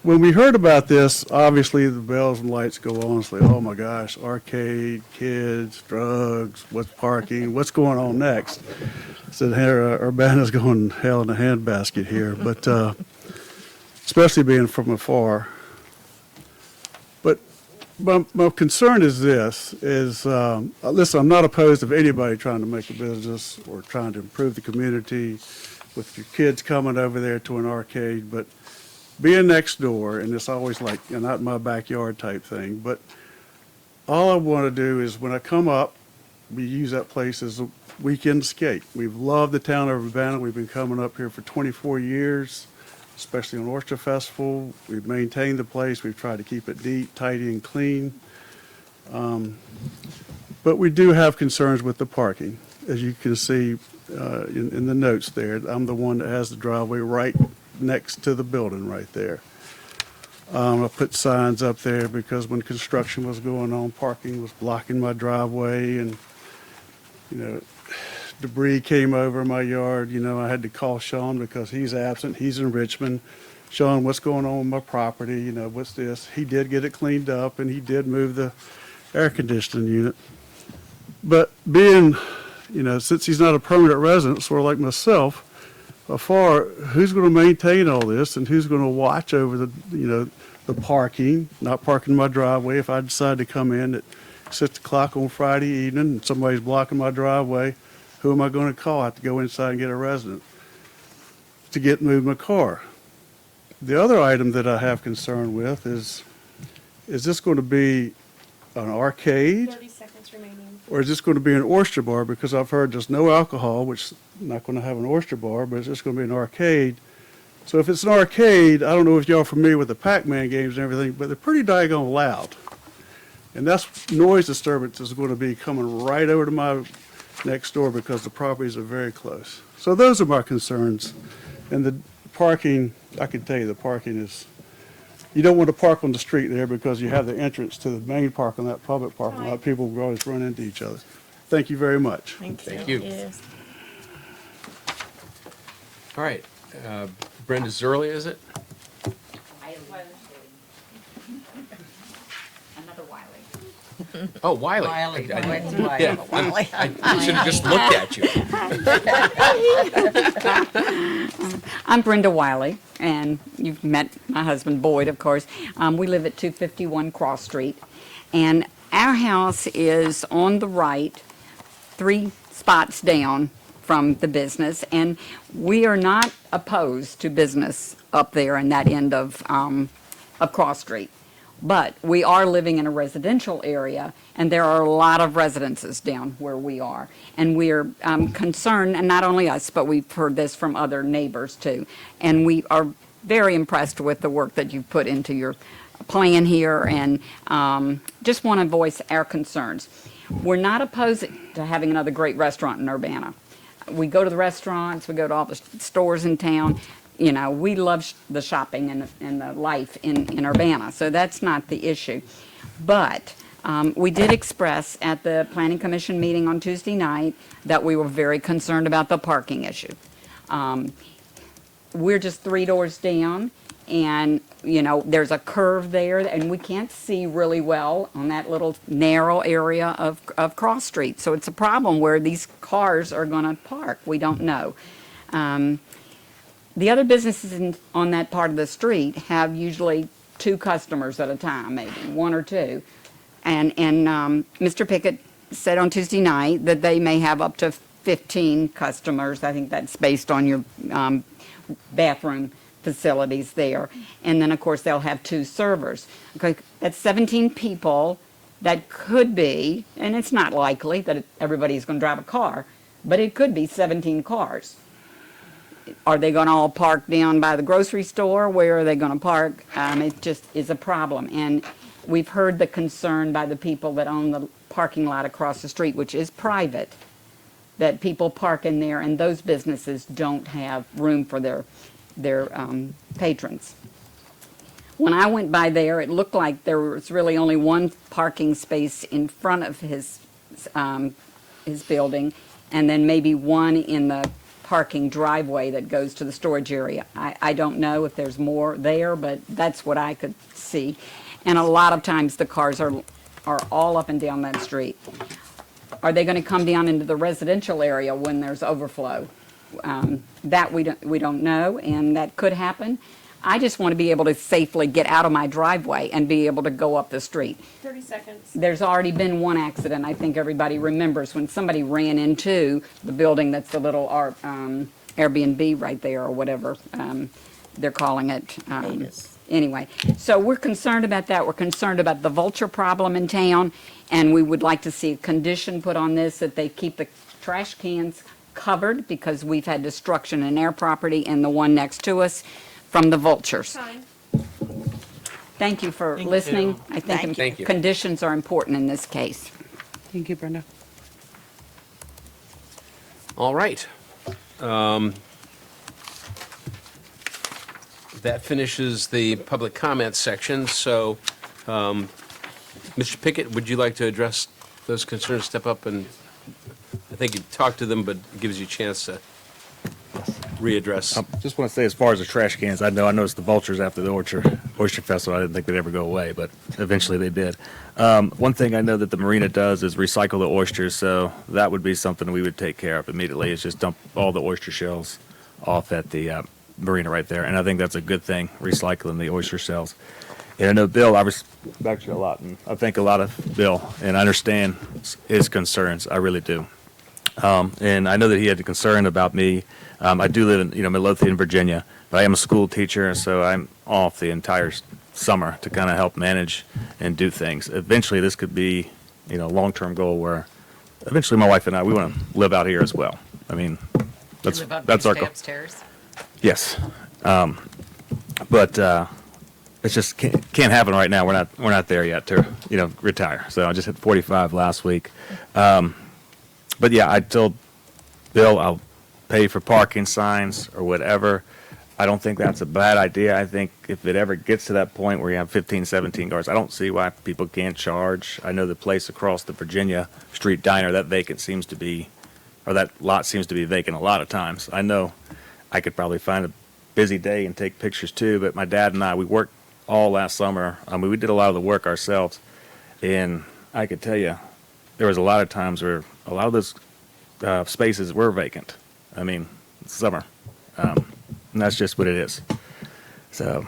When we heard about this, obviously the bells and lights go on. It's like, oh my gosh, arcade, kids, drugs, what's parking, what's going on next? I said, here, Urbanna's going hell in a handbasket here, but especially being from afar. But my concern is this, listen, I'm not opposed to anybody trying to make a business or trying to improve the community with your kids coming over there to an arcade, but being next door, and it's always like, not in my backyard type thing, but all I want to do is when I come up, we use that place as a weekend escape. We've loved the town of Urbanna. We've been coming up here for 24 years, especially on Orchestra Festival. We've maintained the place. We've tried to keep it neat, tidy, and clean. But we do have concerns with the parking. As you can see in the notes there, I'm the one that has the driveway right next to the building right there. I put signs up there because when construction was going on, parking was blocking my driveway, and debris came over my yard. I had to call Sean because he's absent. He's in Richmond. Sean, what's going on with my property? What's this? He did get it cleaned up, and he did move the air conditioning unit. But being, since he's not a permanent resident, sort of like myself, who's going to maintain all this, and who's going to watch over the parking, not parking my driveway? If I decide to come in at 6 o'clock on Friday evening and somebody's blocking my driveway, who am I going to call? I have to go inside and get a resident to move my car. The other item that I have concern with is this going to be an arcade? 30 seconds remaining. Or is this going to be an oyster bar? Because I've heard there's no alcohol, which I'm not going to have an oyster bar, but it's just going to be an arcade. So if it's an arcade, I don't know if y'all are familiar with the Pac-Man games and everything, but they're pretty daggone loud. And that's noise disturbance is going to be coming right over to my next door because the properties are very close. So those are my concerns. And the parking, I can tell you the parking is, you don't want to park on the street there because you have the entrance to the main parking lot, public parking lot. People will always run into each other. Thank you very much. Thank you. All right. Brenda Zerli, is it? I Oh, Wiley. Wiley, I- I- went to Wiley. yeah, I should have just looked at you. I'm Brenda Wiley, and you've met my husband Boyd, of course. We live at 251 Cross Street, and our house is on the right, 3 spots down from the business, and we are not opposed to business up there in that end of Cross Street. But we are living in a residential area, and there are a lot of residences down where we are. And we're concerned, and not only us, but we've heard this from other neighbors too. And we are very impressed with the work that you've put into your plan here, and just want to voice our concerns. We're not opposed to having another great restaurant in Urbana. We go to the restaurants, we go to all the stores in town. You know, we love the shopping and the life in Urbana, so that's not the issue. But we did express at the Planning Commission meeting on Tuesday night that we were very concerned about the parking issue. We're just 3 doors down, and, you know, there's a curve there, and we can't see really well on that little narrow area of Cross Street. So it's a problem where these cars are going to park. We don't know. The other businesses on that part of the street have usually 2 customers at a time, maybe 1 or 2. And Mr. Pickett said on Tuesday night that they may have up to 15 customers. I think that's based on your bathroom facilities there. And then, of course, they'll have 2 servers. Okay, that's 17 people that could be, and it's not likely that everybody's going to drive a car, but it could be 17 cars. Are they going to all park down by the grocery store? Where are they going to park? It just is a problem. And we've heard the concern by the people that own the parking lot across the street, which is private, that people park in there and those businesses don't have room for their patrons. When I went by there, it looked like there was really only 1 parking space in front of his building, and then maybe 1 in the parking driveway that goes to the storage area. I don't know if there's more there, but that's what I could see. And a lot of times the cars are all up and down that street. Are they going to come down into the residential area when there's overflow? That we don't know, and that could happen. I just want to be able to safely get out of my driveway and be able to go up the street. 30 seconds. There's already been 1 accident, I think everybody remembers, when somebody ran into the building that's the little Airbnb right there, or whatever they're calling it. Anyway, so we're concerned about that. We're concerned about the vulture problem in town, and we would like to see a condition put on this that they keep the trash cans covered, because we've had destruction in our property and the one next to us from the vultures. Time. Thank you for listening. I think Thank you. conditions are important in this case. Thank you, Brenda. All right. That finishes the public comment section, so, Mr. Pickett, would you like to address those concerns? Step up, and I think you talked to them, but it gives you a chance to readdress. Just want to say, as far as the trash cans, I noticed the vultures after the Oyster Festival. I didn't think they'd ever go away, but eventually they did. One thing I know that the marina does is recycle the oysters, so that would be something we would take care of immediately, is just dump all the oyster shells off at the marina right there. And I think that's a good thing, recycling the oyster shells. And I know Bill, I respect you a lot, and I think a lot of Bill, and I understand his concerns. I really do. And I know that he had a concern about me. I do live in, Midlothian, Virginia, but I am a school teacher, so I'm off the entire summer to kind of help manage and do things. Eventually, this could be, a long-term goal where eventually my wife and I, we want to live out here as well. I mean, that's our goal. Upstairs. Yes. But it's just can't happen right now. We're not there yet to, retire. So I just hit 45 last week. But yeah, I told Bill I'll pay for parking signs or whatever. I don't think that's a bad idea. I think if it ever gets to that point where you have 15, 17 cars, I don't see why people can't charge. I know the place across the Virginia Street Diner, that lot seems to be vacant a lot of times. I know I could probably find a busy day and take pictures too, but my dad and I, we worked all last summer. I mean, we did a lot of the work ourselves, and I could tell you, there was a lot of times where a lot of those spaces were vacant. I mean, it's summer, and that's just what it is. So,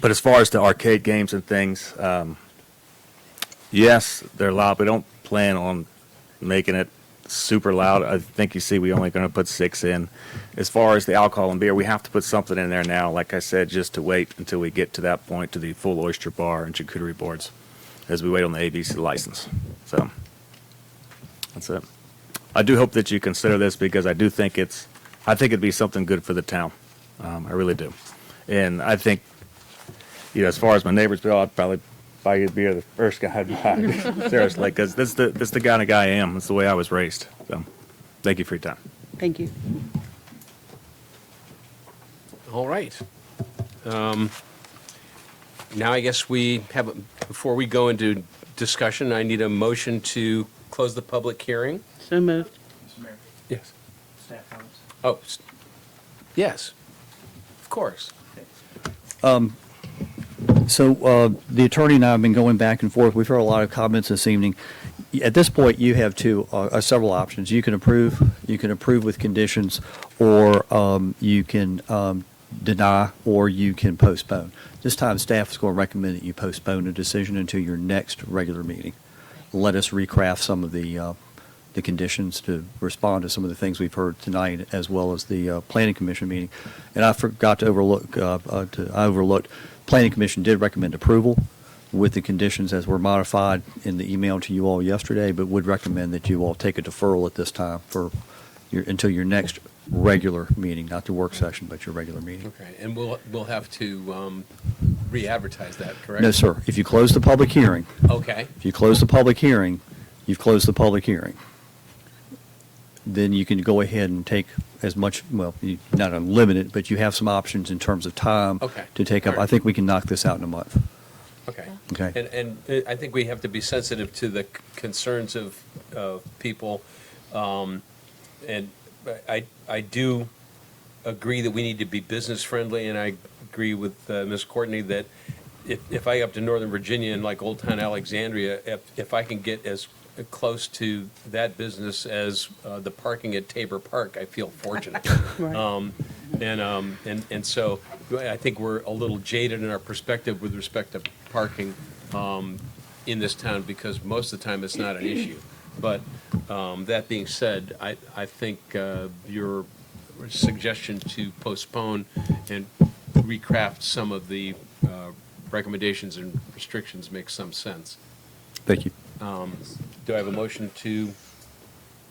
but as far as the arcade games and things, yes, they're loud. We don't plan on making it super loud. I think you see we only going to put 6 in. As far as the alcohol and beer, we have to put something in there now, like I said, just to wait until we get to that point, to the full oyster bar and charcuterie boards, as we wait on the ABC license. So that's it. I do hope that you consider this, because I think it'd be something good for the town. I really do. And I think, as far as my neighbors go, I'd probably buy you a beer the first guy I'd buy. Seriously, because this the kind of guy I am. It's the way I was raised. So thank you for your time. Thank you. All right. Now I guess before we go into discussion, I need a motion to close the public hearing. So moved. Mr. Mayor, Yes. staff comments? Oh, yes, of course. So the attorney and I have been going back and forth. We've heard a lot of comments this evening. At this point, you have several options. You can approve with conditions, or you can deny, or you can postpone. This time, staff is going to recommend that you postpone a decision until your next regular meeting. Let us recraft some of the conditions to respond to some of the things we've heard tonight, as well as the Planning Commission meeting. And I forgot to overlook, I overlooked, Planning Commission did recommend approval with the conditions as were modified in the email to you all yesterday, but would recommend that you all take a deferral at this time until your next regular meeting, not the work session, but your regular meeting. Okay, and we'll have to re-advertise that, correct? No, sir. If you close the public hearing, Okay. if you close the public hearing, you've closed the public hearing. Then you can go ahead and take as much, well, not unlimited, but you have some options in terms of time Okay. to take up. All right. I think we can knock this out in a month. Okay. Okay. And I think we have to be sensitive to the concerns of people. And I do agree that we need to be business friendly, and I agree with Ms. Courtney that if I go up to Northern Virginia and like Old Town Alexandria, if I can get as close to that business as the parking at Tabor Park, I feel fortunate. Right. And so I think we're a little jaded in our perspective with respect to parking in this town, because most of the time it's not an issue. But that being said, I think your suggestion to postpone and recraft some of the recommendations and restrictions makes some sense. Thank you. Do I have a motion to,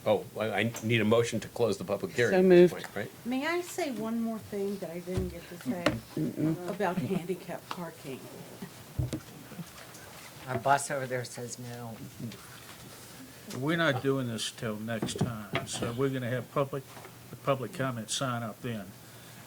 I need a motion to close the public hearing So at this moved. point, right? May I say one more thing that I didn't get to say about handicap parking? Our boss over there says no. We're not doing this till next time, so we're gonna have the public comment sign up then.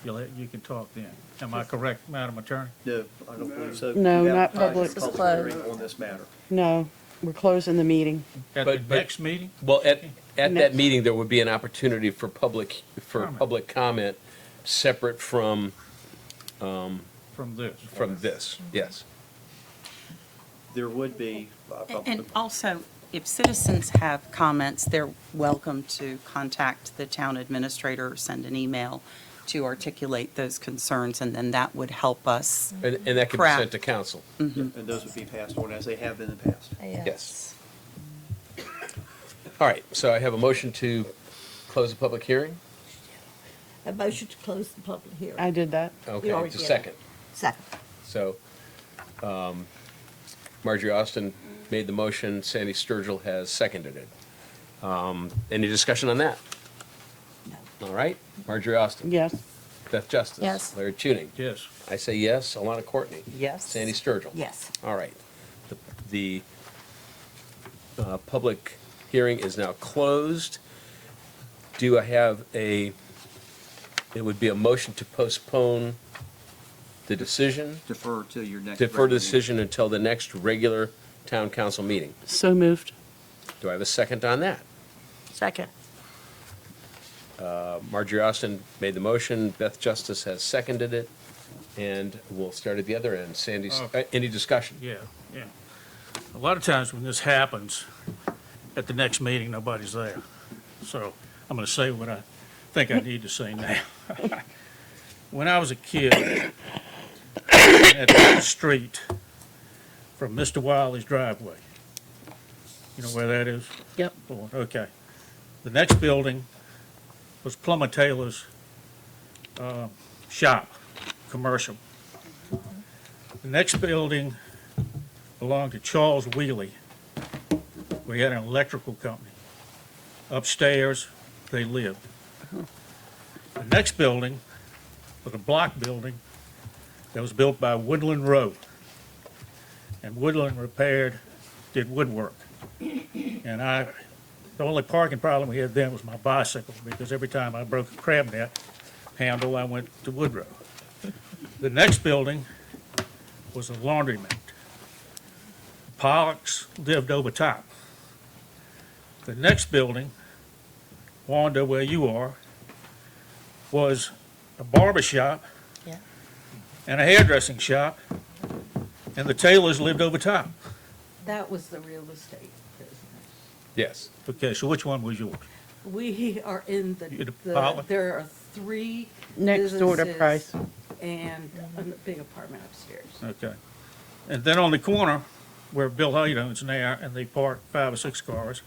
You can talk then. Am I correct, Madam Attorney? No, I don't believe so. No, not public. On this matter. No, we're closing the meeting. At the But- next meeting? Well, at that Next. meeting, there would be an opportunity for public comment separate from From this? this, yes. There would be. And also, if citizens have comments, they're welcome to contact the town administrator or send an email to articulate those concerns, and then that would help us. And that can be Correct. sent to council. And those would be passed on as they have been in the past. Yes. All right, so I have a motion to close the public hearing. A motion to close the public hearing. I did that. Okay, already it's a did. second. Second. So Marjorie Austin made the motion, Sandy Sturgill has seconded it. Any discussion on that? No. All right, Marjorie Austin. Yes. Beth Justice. Yes. Larry Tuning. Yes. I say yes. Alana Courtney. Yes. Sandy Sturgill. Yes. All right. The public hearing is now closed. Do I have it would be a motion to postpone the decision, Defer to your next. defer the decision until the next regular town council meeting. So moved. Do I have a second on that? Second. Marjorie Austin made the motion, Beth Justice has seconded it, and we'll start at the other end. Sandy, any discussion? Yeah, yeah. a lot of times when this happens, at the next meeting, nobody's there. So I'm going to say what I think I need to say now. When I was a kid, at the street from Mr. Wiley's driveway, you know where that is? Yep. Okay. The next building was Plummer Taylor's shop, commercial. The next building belonged to Charles Wheely. We had an electrical company. Upstairs, they lived. The next building was a block building that was built by Woodland Road. And Woodland did woodwork. And the only parking problem we had then was my bicycle, because every time I broke a crab net handle, I went to Woodrow. The next building was a laundromat. Pollocks lived over top. The next building, Wanda, where you are, was a barber shop and a hairdressing shop, and the Taylors lived over top. That was the real estate business. Yes. Okay, so which one was yours? We are in You the Pollock? there are 3 Next door to businesses Price. and a big apartment upstairs. Okay. And then on the corner, where Bill Haight owns now, and they park 5 or 6 cars,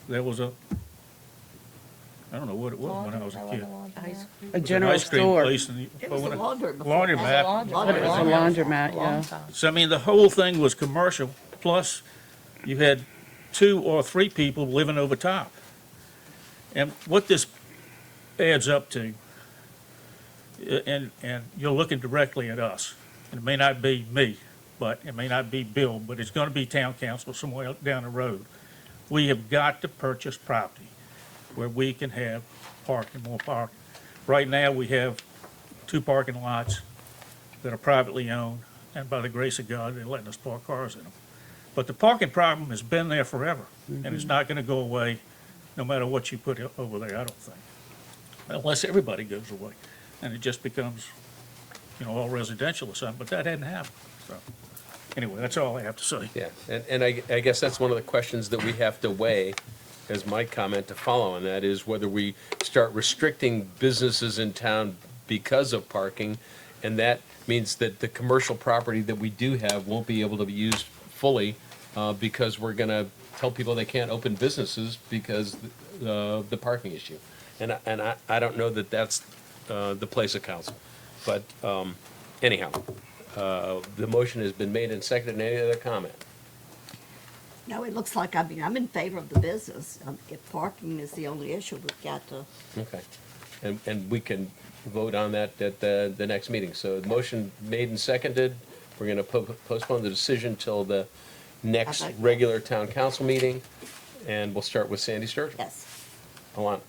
there was I don't know what it was when I was a kid. Ice cream. A It was an general ice cream store. place and It was a laundry before. laundromat. But it's a laundromat, yeah. So I mean, the whole thing was commercial, plus you had 2 or 3 people living over top. And what this adds up to, and you're looking directly at us, and it may not be me, but it may not be Bill, but it's gonna be town council somewhere down the road. We have got to purchase property where we can have parking, more parking. Right now, we have 2 parking lots that are privately owned, and by the grace of God, they're letting us park cars in them. But the parking problem has been there forever, and it's not gonna go away, no matter what you put over there, I don't think. Unless everybody goes away, and it just becomes, all residential or something, but that hadn't happened, so. Anyway, that's all I have to say. Yeah, and I guess that's one of the questions that we have to weigh, as my comment to follow, and that is whether we start restricting businesses in town because of parking, and that means that the commercial property that we do have won't be able to be used fully, because we're gonna tell people they can't open businesses because the parking issue. And I don't know that that's the place of council. But anyhow, the motion has been made and seconded. Any other comment? No, it looks like, I'm in favor of the business. If parking is the only issue, we've got to. Okay. And we can vote on that at the next meeting. So the motion made and seconded. We're going to postpone the decision till the next regular town council meeting. And we'll start with Sandy Sturgeon. Yes. Alana?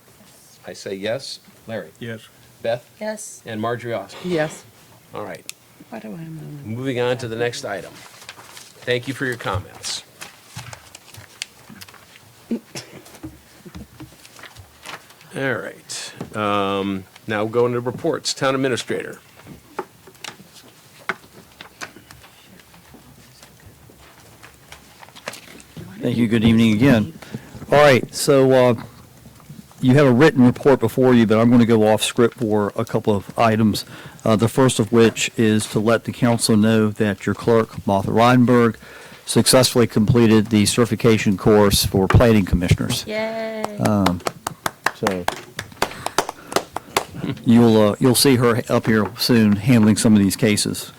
I say yes. Larry? Yes. Beth? Yes. And Marjorie Austin? Yes. All right. Why do I have Moving on to the next item. Thank you for your comments. All right. Now we'll go into reports. Town Administrator. Thank you. Good evening again. All right, so you have a written report before you, but I'm going to go off script for a couple of items. The first of which is to let the council know that your clerk, Martha Reidenberg, successfully completed the certification course for planning commissioners. Yay. So you'll see her up here soon handling some of these cases.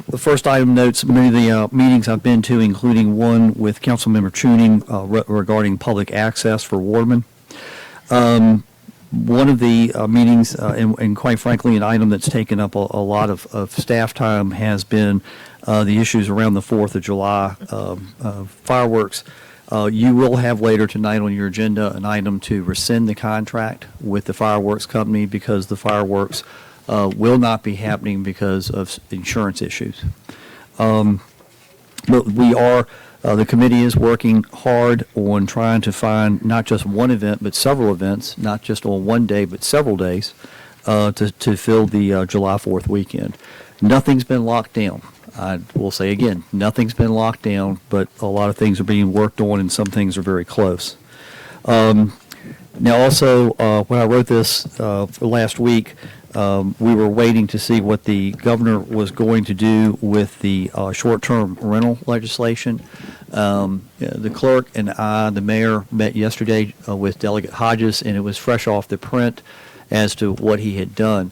The first item notes many of the meetings I've been to, including one with Councilmember Tuning regarding public access for Waterman. One of the meetings, and quite frankly, an item that's taken up a lot of staff time has been the issues around the 4th of July fireworks. You will have later tonight on your agenda an item to rescind the contract with the fireworks company because the fireworks will not be happening because of insurance issues. But we are, the committee is working hard on trying to find not just one event, but several events, not just on one day, but several days, to fill the July 4th weekend. Nothing's been locked down. I will say again, nothing's been locked down, but a lot of things are being worked on, and some things are very close. Now, also, when I wrote this last week, we were waiting to see what the governor was going to do with the short-term rental legislation. The clerk and I, the mayor, met yesterday with Delegate Hodges, and it was fresh off the print as to what he had done.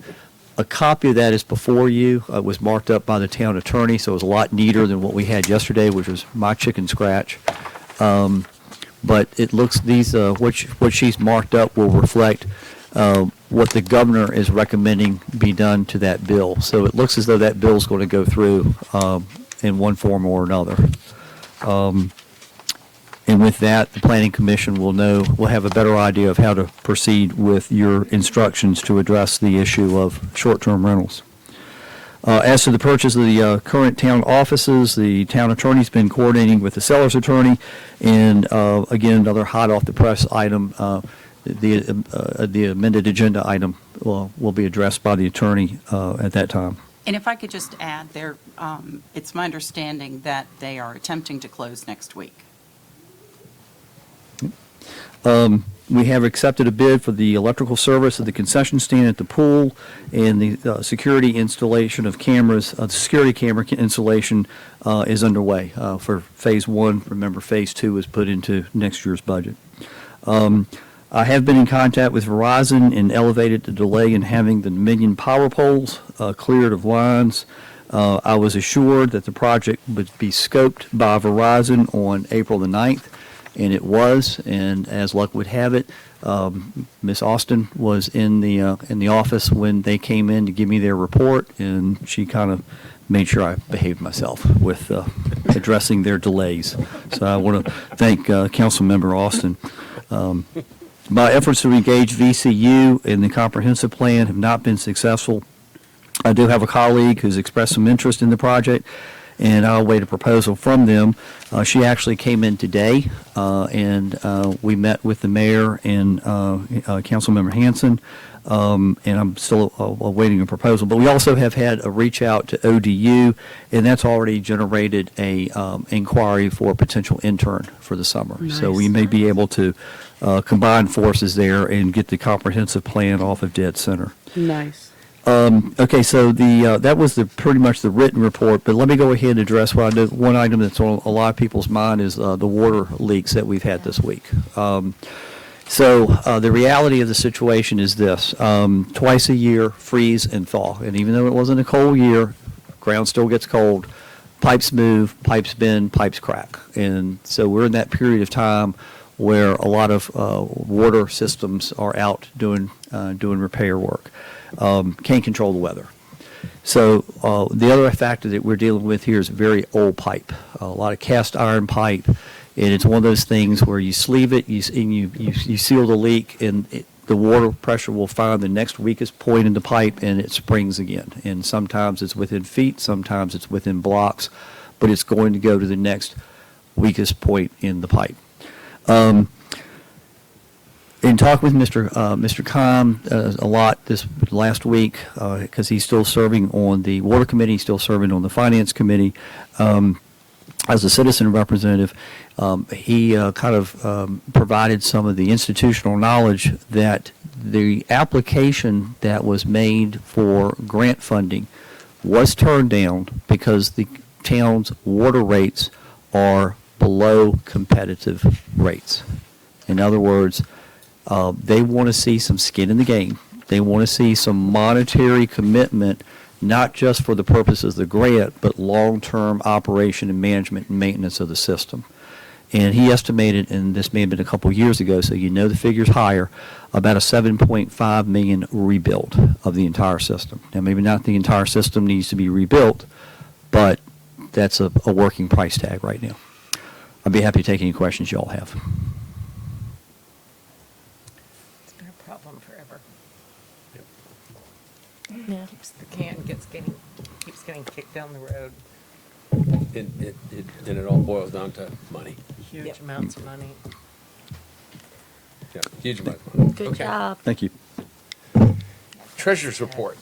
A copy of that is before you. It was marked up by the town attorney, so it was a lot neater than what we had yesterday, which was my chicken scratch. But it looks, what she's marked up will reflect what the governor is recommending be done to that bill. So it looks as though that bill is going to go through in one form or another. And with that, the planning commission will have a better idea of how to proceed with your instructions to address the issue of short-term rentals. As to the purchase of the current town offices, the town attorney's been coordinating with the seller's attorney, and again, another hot off the press item, the amended agenda item will be addressed by the attorney at that time. And if I could just add, it's my understanding that they are attempting to close next week. We have accepted a bid for the electrical service of the concession stand at the pool, and the security installation of cameras, the security camera installation is underway for phase 1. Remember, phase 2 was put into next year's budget. I have been in contact with Verizon and elevated the delay in having the Dominion power poles cleared of lines. I was assured that the project would be scoped by Verizon on April the 9th. And it was, and as luck would have it, Miss Austin was in the office when they came in to give me their report, and she kind of made sure I behaved myself with addressing their delays. So I want to thank Councilmember Austin. My efforts to engage VCU in the comprehensive plan have not been successful. I do have a colleague who's expressed some interest in the project, and I'll await a proposal from them. She actually came in today, and we met with the mayor and Councilmember Hanson, and I'm still awaiting a proposal. But we also have had a reach out to ODU, and that's already generated a inquiry for a potential intern for the summer. Nice. So we may be able to combine forces there and get the comprehensive plan off of dead center. Nice. Okay, so that was pretty much the written report, but let me go ahead and address one item that's on a lot of people's mind is the water leaks that we've had this week. So the reality of the situation is this. Twice a year, freeze and thaw. And even though it wasn't a cold year, ground still gets cold. Pipes move, pipes bend, pipes crack. And so we're in that period of time where a lot of water systems are out doing repair work. Can't control the weather. So the other factor that we're dealing with here is very old pipe, a lot of cast iron pipe, and it's one of those things where you sleeve it, you seal the leak, and the water pressure will find the next weakest point in the pipe, and it springs again. And sometimes it's within feet, sometimes it's within blocks, but it's going to go to the next weakest point in the pipe. In talking with Mr. Khan a lot this last week, because he's still serving on the Water Committee, still serving on the Finance Committee, as a citizen representative, he kind of provided some of the institutional knowledge that the application that was made for grant funding was turned down because the town's water rates are below competitive rates. In other words, they want to see some skin in the game. They want to see some monetary commitment, not just for the purposes of the grant, but long-term operation and management and maintenance of the system. And he estimated, and this may have been a couple years ago, so you know the figure's higher, about a $7.5 million rebuild of the entire system. Now, maybe not the entire system needs to be rebuilt, but that's a working price tag right now. I'd be happy to take any questions you all have. Forever. Yeah. The can keeps getting kicked down the road. And it all boils down to money. Huge amounts of money. Yeah, huge amounts of money. Good Okay. job. Thank you. Treasurer's report.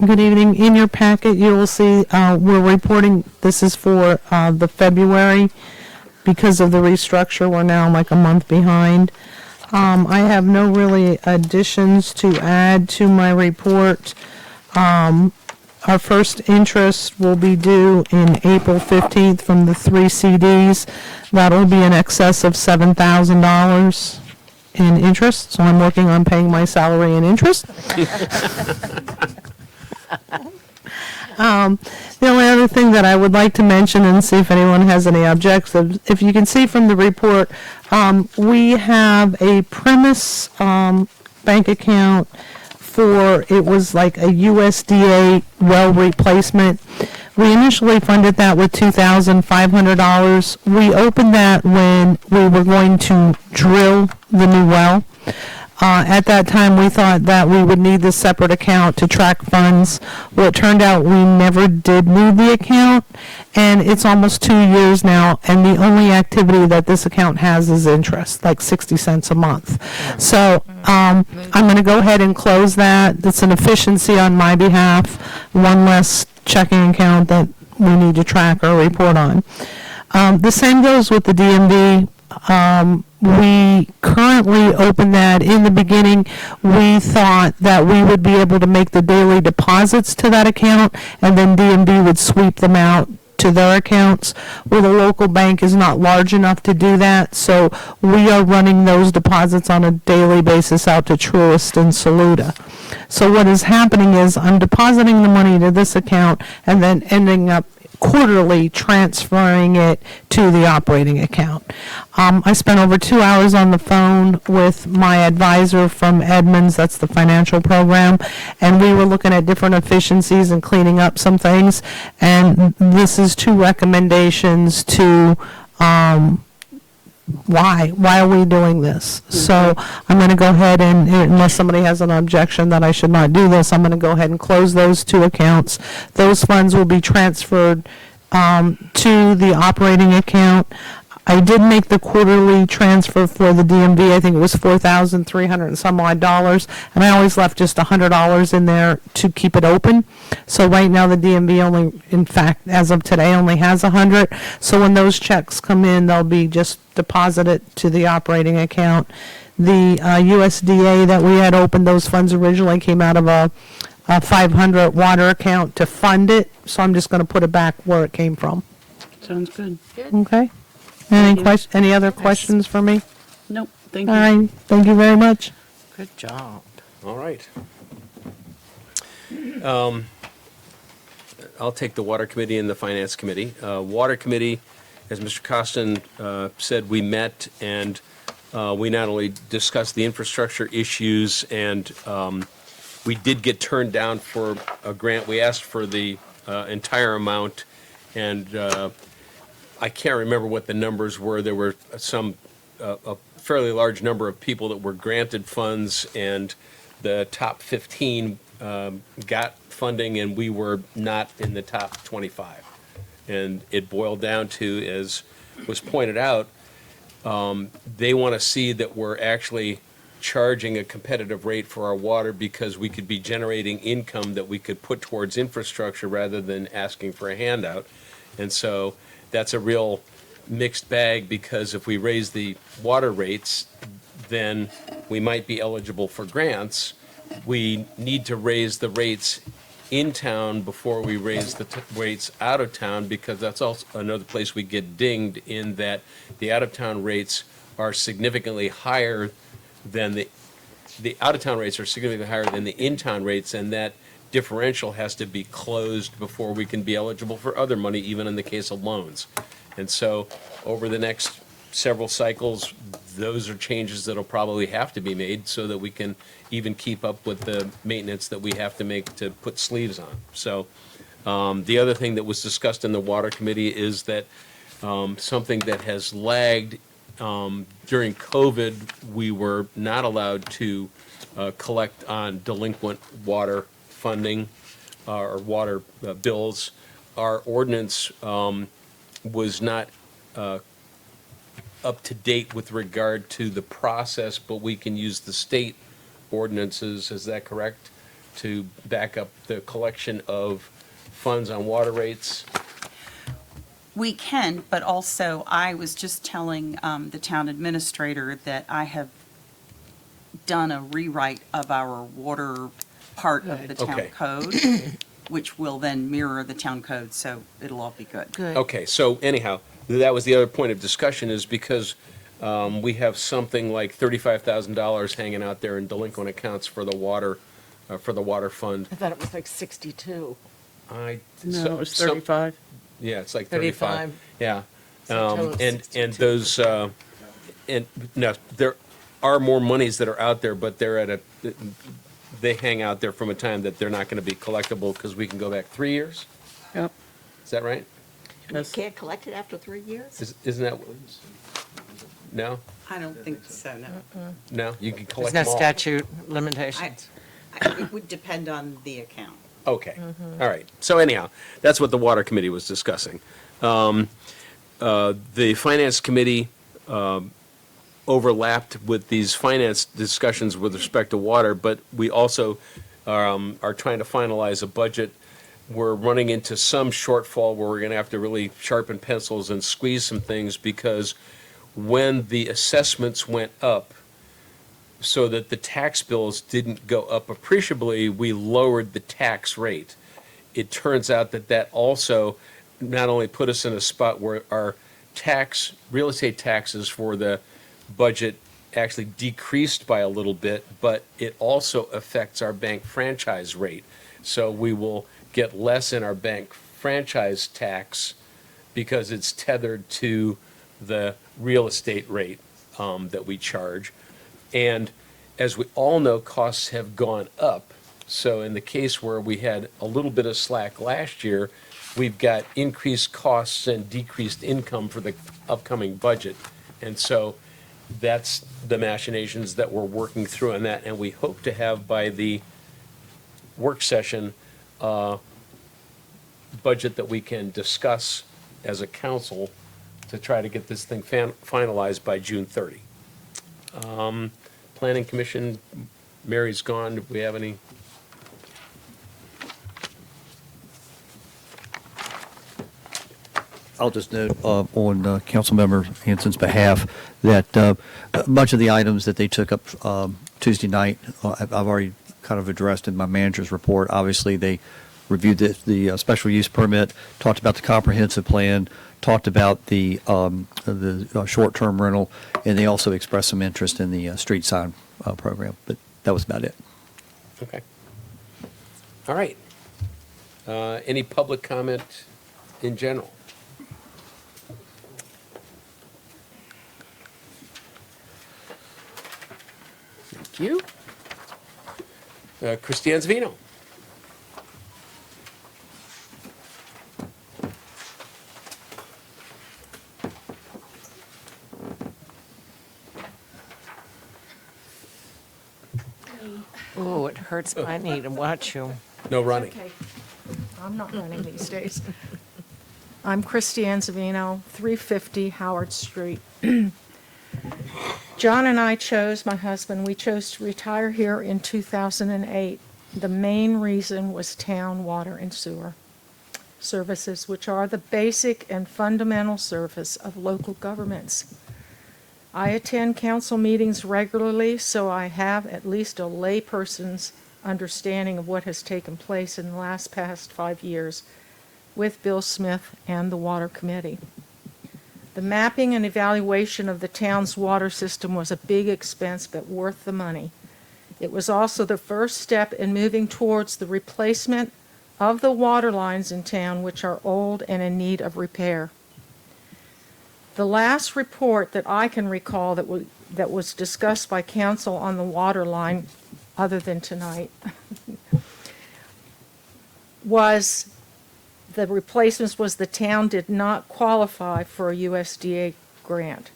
Good evening. In your packet, you will see we're reporting, this is for the February. Because of the restructure, we're now like a month behind. I have no really additions to add to my report. Our first interest will be due in April 15th from the 3 CDs. That'll be in excess of $7,000 in interest, so I'm working on paying my salary in interest. The only other thing that I would like to mention and see if anyone has any objections, if you can see from the report, we have a premise bank account for, it was like a USDA well replacement. We initially funded that with $2,500. We opened that when we were going to drill the new well. At that time, we thought that we would need this separate account to track funds. Well, it turned out we never did need the account, and it's almost 2 years now, and the only activity that this account has is interest, like 60 cents a month. So I'm going to go ahead and close that. It's an efficiency on my behalf, one less checking account that we need to track or report on. The same goes with the DMV. We currently open that. In the beginning, we thought that we would be able to make the daily deposits to that account, and then DMV would sweep them out to their accounts. Well, the local bank is not large enough to do that, so we are running those deposits on a daily basis out to Truist and Saluda. So what is happening is I'm depositing the money to this account and then ending up quarterly transferring it to the operating account. I spent over 2 hours on the phone with my advisor from Edmonds, that's the financial program, and we were looking at different efficiencies and cleaning up some things, and this is 2 recommendations to why are we doing this? So I'm going to go ahead and, unless somebody has an objection that I should not do this, I'm going to go ahead and close those 2 accounts. Those funds will be transferred to the operating account. I did make the quarterly transfer for the DMV. I think it was $4,300 and some odd dollars, and I always left just $100 in there to keep it open. So right now the DMV only, in fact, as of today, only has 100. So when those checks come in, they'll be just deposited to the operating account. The USDA that we had opened, those funds originally came out of a 500 water account to fund it. So I'm just going to put it back where it came from. Sounds good. Okay. Any other questions for me? Nope, thank All you. right. Thank you very much. Good job. All right. I'll take the Water Committee and the Finance Committee. Water Committee, as Mr. Costin said, we met and we not only discussed the infrastructure issues, and we did get turned down for a grant. We asked for the entire amount, and I can't remember what the numbers were. There were a fairly large number of people that were granted funds, and the top 15 got funding, and we were not in the top 25. And it boiled down to, as was pointed out, they want to see that we're actually charging a competitive rate for our water, because we could be generating income that we could put towards infrastructure rather than asking for a handout. And so that's a real mixed bag, because if we raise the water rates, then we might be eligible for grants. We need to raise the rates in town before we raise the rates out of town, because that's also another place we get dinged, in that the out-of-town rates are significantly higher than the out-of-town rates are significantly higher than the in-town rates, and that differential has to be closed before we can be eligible for other money, even in the case of loans. And so over the next several cycles, those are changes that'll probably have to be made so that we can even keep up with the maintenance that we have to make to put sleeves on. So the other thing that was discussed in the Water Committee is that something that has lagged during COVID, we were not allowed to collect on delinquent water funding or water bills. Our ordinance was not up to date with regard to the process, but we can use the state ordinances. Is that correct? to back up the collection of funds on water rates? We can, but also I was just telling the town administrator that I have done a rewrite of our water part of the town Okay. code, which will then mirror the town code, so it'll all be good. Good. Okay, so anyhow, that was the other point of discussion, is because we have something like $35,000 hanging out there in delinquent accounts for the water fund. I thought it was like 62. No, it was 35. Yeah, it's like 35. 35. Yeah. So total And 62. those, and now, there are more monies that are out there, but they're they hang out there from a time that they're not going to be collectible because we can go back 3 years? Yep. Is that right? You can't collect it after 3 years? Isn't that, no? I don't think so, no. No? You can There's collect no them all? statute limitations. It would depend on the account. Okay, all right. So anyhow, that's what the Water Committee was discussing. The Finance Committee overlapped with these finance discussions with respect to water, but we also are trying to finalize a budget. We're running into some shortfall where we're going to have to really sharpen pencils and squeeze some things, because when the assessments went up so that the tax bills didn't go up appreciably, we lowered the tax rate. It turns out that that also not only put us in a spot where our real estate taxes for the budget actually decreased by a little bit, but it also affects our bank franchise rate. So we will get less in our bank franchise tax because it's tethered to the real estate rate that we charge. And as we all know, costs have gone up. So in the case where we had a little bit of slack last year, we've got increased costs and decreased income for the upcoming budget. And so that's the machinations that we're working through on that. And we hope to have by the work session budget that we can discuss as a council to try to get this thing finalized by June 30. Planning Commission, Mary's gone. Do we have any? I'll just note on Councilmember Hanson's behalf that much of the items that they took up Tuesday night, I've already kind of addressed in my manager's report. Obviously, they reviewed the special use permit, talked about the comprehensive plan, talked about the short-term rental, and they also expressed some interest in the street sign program. But that was about it. Okay. All right. Any public comment in general? Thank you. Christiane Zvino. Oh, it hurts my knee to watch you. No running. Okay. I'm not running these days. I'm Christiane Zavino, 350 Howard Street. John and I chose, my husband, we chose to retire here in 2008. The main reason was town water and sewer services, which are the basic and fundamental service of local governments. I attend council meetings regularly, so I have at least a layperson's understanding of what has taken place in the past 5 years with Bill Smith and the Water Committee. The mapping and evaluation of the town's water system was a big expense, but worth the money. It was also the first step in moving towards the replacement of the water lines in town, which are old and in need of repair. The last report that I can recall that was discussed by council on the water line, other than tonight, was the replacements was the town did not qualify for a USDA grant.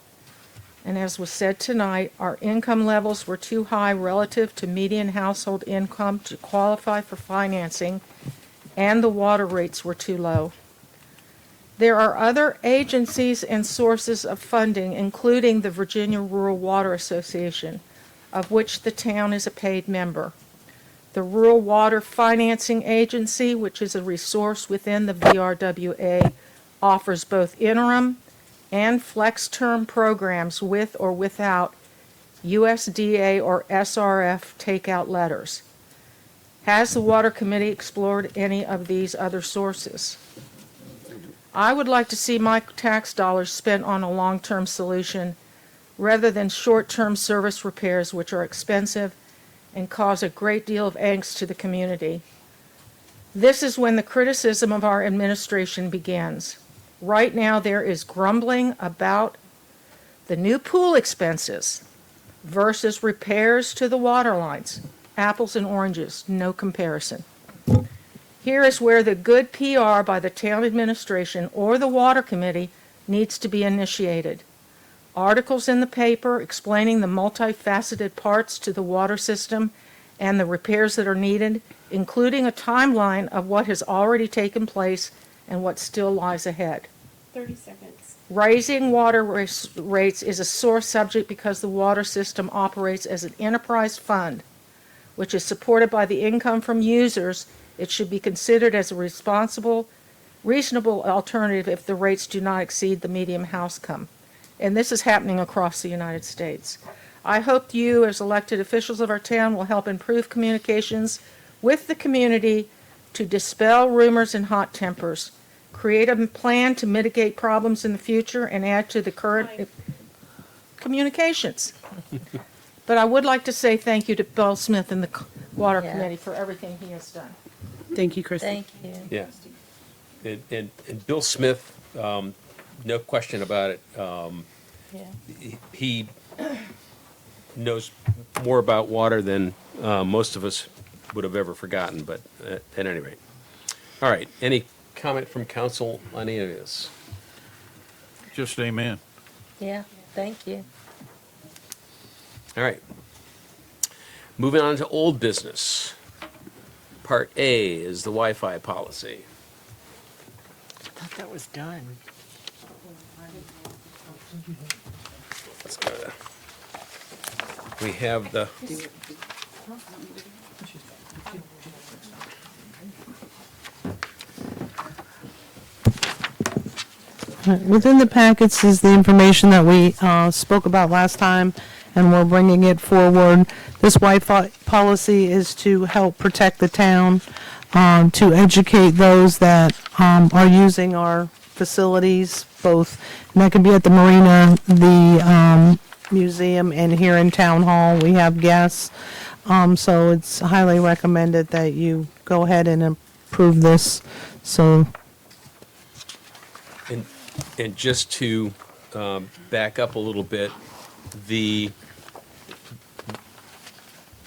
And as was said tonight, our income levels were too high relative to median household income to qualify for financing, and the water rates were too low. There are other agencies and sources of funding, including the Virginia Rural Water Association, of which the town is a paid member. The Rural Water Financing Agency, which is a resource within the VRWA, offers both interim and flex-term programs with or without USDA or SRF takeout letters. Has the Water Committee explored any of these other sources? I would like to see my tax dollars spent on a long-term solution rather than short-term service repairs, which are expensive and cause a great deal of angst to the community. This is when the criticism of our administration begins. Right now, there is grumbling about the new pool expenses versus repairs to the water lines. Apples and oranges, no comparison. Here is where the good PR by the town administration or the water committee needs to be initiated. Articles in the paper explaining the multifaceted parts to the water system and the repairs that are needed, including a timeline of what has already taken place and what still lies ahead. 30 seconds. Raising water rates is a sore subject because the water system operates as an enterprise fund, which is supported by the income from users. It should be considered as a reasonable alternative if the rates do not exceed the median household. And this is happening across the United States. I hope you, as elected officials of our town, will help improve communications with the community to dispel rumors and hot tempers, create a plan to mitigate problems in the future, and add to the current communications. But I would like to say thank you to Bill Smith and the Water Committee for everything he has done. Thank you, Christie. Thank you. Yeah. And Bill Smith, no question about it, he knows more about water than most of us would have ever forgotten, but at any rate. All right, any comment from council on any of this? Just amen. Yeah, thank you. All right. Moving on to old business. Part A is the Wi-Fi policy. I thought that was done. Let's go to, we have the, Within the packets is the information that we spoke about last time, and we're bringing it forward. This Wi-Fi policy is to help protect the town, to educate those that are using our facilities, both, and that can be at the marina, the museum, and here in Town Hall. We have guests, so it's highly recommended that you go ahead and approve this. So and just to back up a little bit,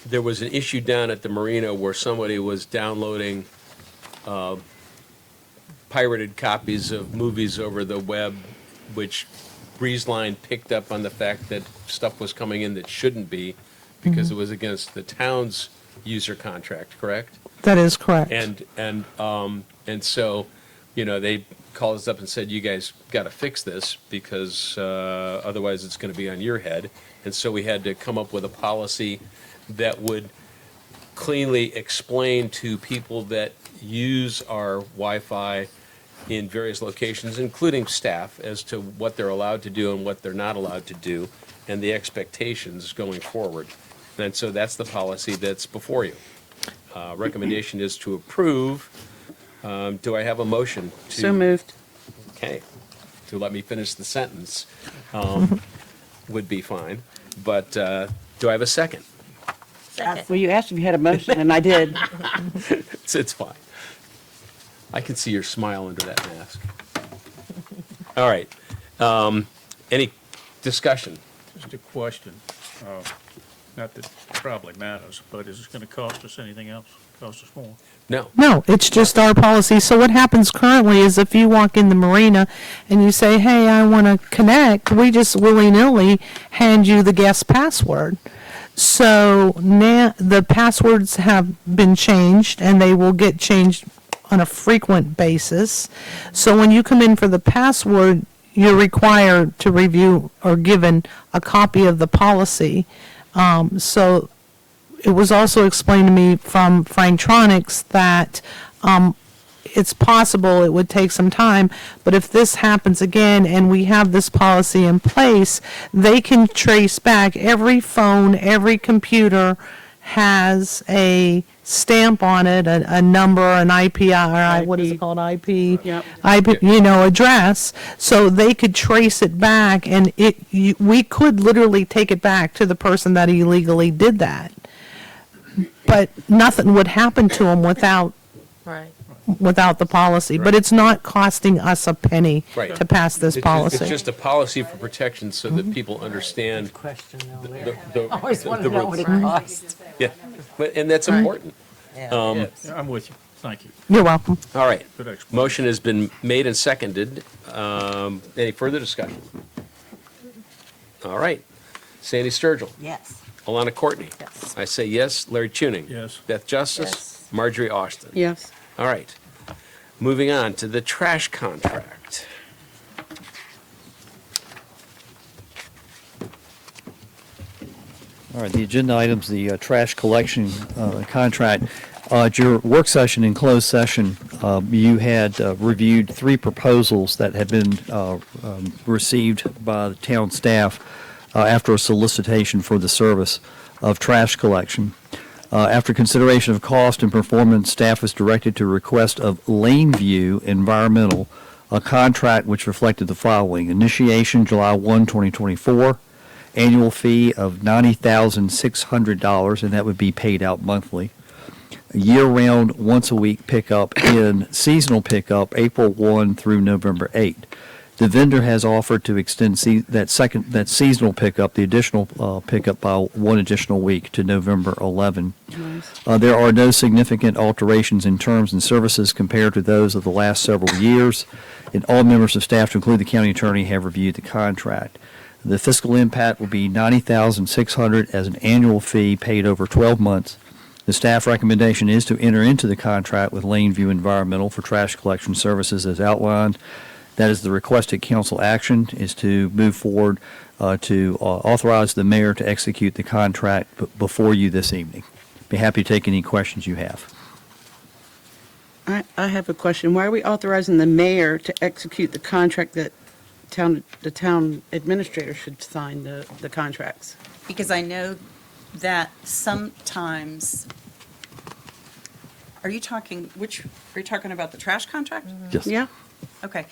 there was an issue down at the marina where somebody was downloading pirated copies of movies over the web, which Breezeline picked up on the fact that stuff was coming in that shouldn't be because it was against the town's user contract, correct? that is correct. And so, you know, they called us up and said, you guys got to fix this because otherwise it's going to be on your head. And so we had to come up with a policy that would cleanly explain to people that use our Wi-Fi in various locations, including staff, as to what they're allowed to do and what they're not allowed to do, and the expectations going forward. And so that's the policy that's before you. Recommendation is to approve. Do I have a motion to? So moved. Okay, to let me finish the sentence would be fine. But do I have a second? Second. Well, you asked if you had a motion, and I did. It's fine. I can see your smile under that mask. All right. Any discussion? Just a question, not that it probably matters, but is this going to cost us anything else? Cost us more? No. No, it's just our policy. So what happens currently is if you walk in the marina and you say, hey, I want to connect, we just willy-nilly hand you the guest password. So now the passwords have been changed, and they will get changed on a frequent basis. So when you come in for the password, you're required to review or given a copy of the policy. So it was also explained to me from Franktronics that it's possible it would take some time, but if this happens again and we have this policy in place, they can trace back every phone, every computer has a stamp on it, a number, an IP, what is it called, IP? Yep. IP, address, so they could trace it back, and we could literally take it back to the person that illegally did that. But nothing would happen to them without the policy. But it's not costing us a penny Right. to pass this policy. It's just a policy for protection so that people understand Question though, the, Larry. the, Always want the to know what it costs. Yeah, and that's important. Yeah, I'm with you. Thank you. You're welcome. All right. Good explanation. Motion has been made and seconded. Any further discussion? All right. Sandy Sturgill. Yes. Alana Courtney. Yes. I say yes. Larry Tuning. Yes. Beth Justice. Yes. Marjorie Austin. Yes. All right. Moving on to the trash contract. All right, the agenda items, the trash collection contract. At your work session in closed session, you had reviewed 3 proposals that had been received by the town staff after a solicitation for the service of trash collection. After consideration of cost and performance, staff was directed to request of Laneview Environmental a contract which reflected the following: initiation July 1, 2024, annual fee of $90,600, and that would be paid out monthly. Year-round, once-a-week pickup in seasonal pickup, April 1 through November 8. The vendor has offered to extend that seasonal pickup, the additional pickup by 1 additional week to November 11. There are no significant alterations in terms and services compared to those of the last several years, and all members of staff, to include the county attorney, have reviewed the contract. The fiscal impact will be $90,600 as an annual fee paid over 12 months. The staff recommendation is to enter into the contract with Laneview Environmental for trash collection services as outlined. That is the requested council action, is to move forward to authorize the mayor to execute the contract before you this evening. Be happy to take any questions you have. I have a question. Why are we authorizing the mayor to execute the contract that the town administrator should sign the contracts? Because I know that sometimes, are you talking about the trash contract? Yes. Yeah? Okay.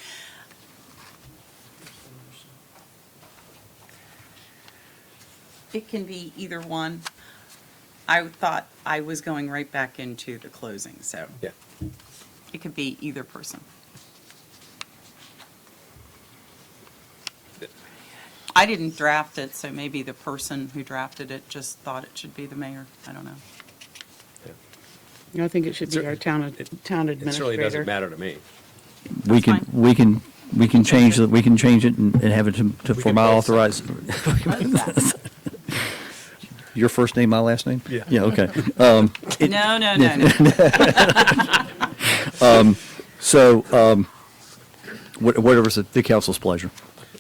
It can be either one. I thought I was going right back into the closing, so. Yeah. It could be either person. I didn't draft it, so maybe the person who drafted it just thought it should be the mayor. I don't know. I think it should be our town It certainly administrator. doesn't matter to me. We can, fine. we can change it, we can change it and have it for my both sign. authorized. Your first name, my last name? Yeah. Yeah, okay. No. So, whatever's the council's pleasure.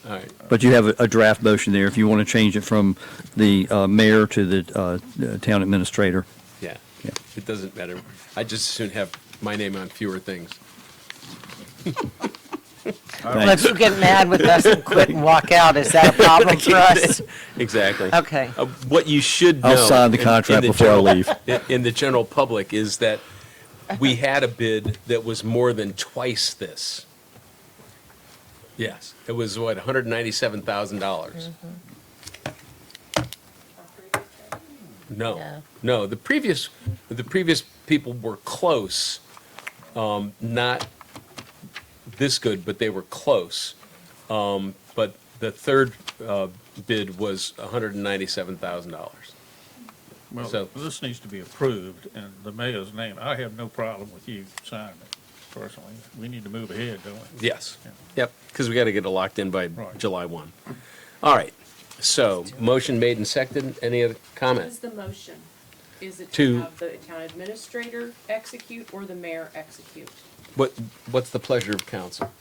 All right. But you have a draft motion there if you want to change it from the mayor to the town administrator. Yeah. Yeah. It doesn't matter. I just as soon have my name on fewer things. Well, if you get mad with us and quit and walk out, is that a problem for us? Exactly. Okay. What you should know. I'll sign the in contract the before I general- leave. In the general public is that we had a bid that was more than twice this. Yes, it was what, $197,000? No, the previous people were close, not this good, but they were close. But the third bid was $197,000. Well, So- this needs to be approved in the mayor's name. I have no problem with you signing it, personally. We need to move ahead, don't we? Yes, yep, because we got to get it locked in by Right. July 1. All right, so motion made and seconded. Any other What is comments? the motion? Is it To- to have the town administrator execute or the mayor execute? What's the pleasure of council?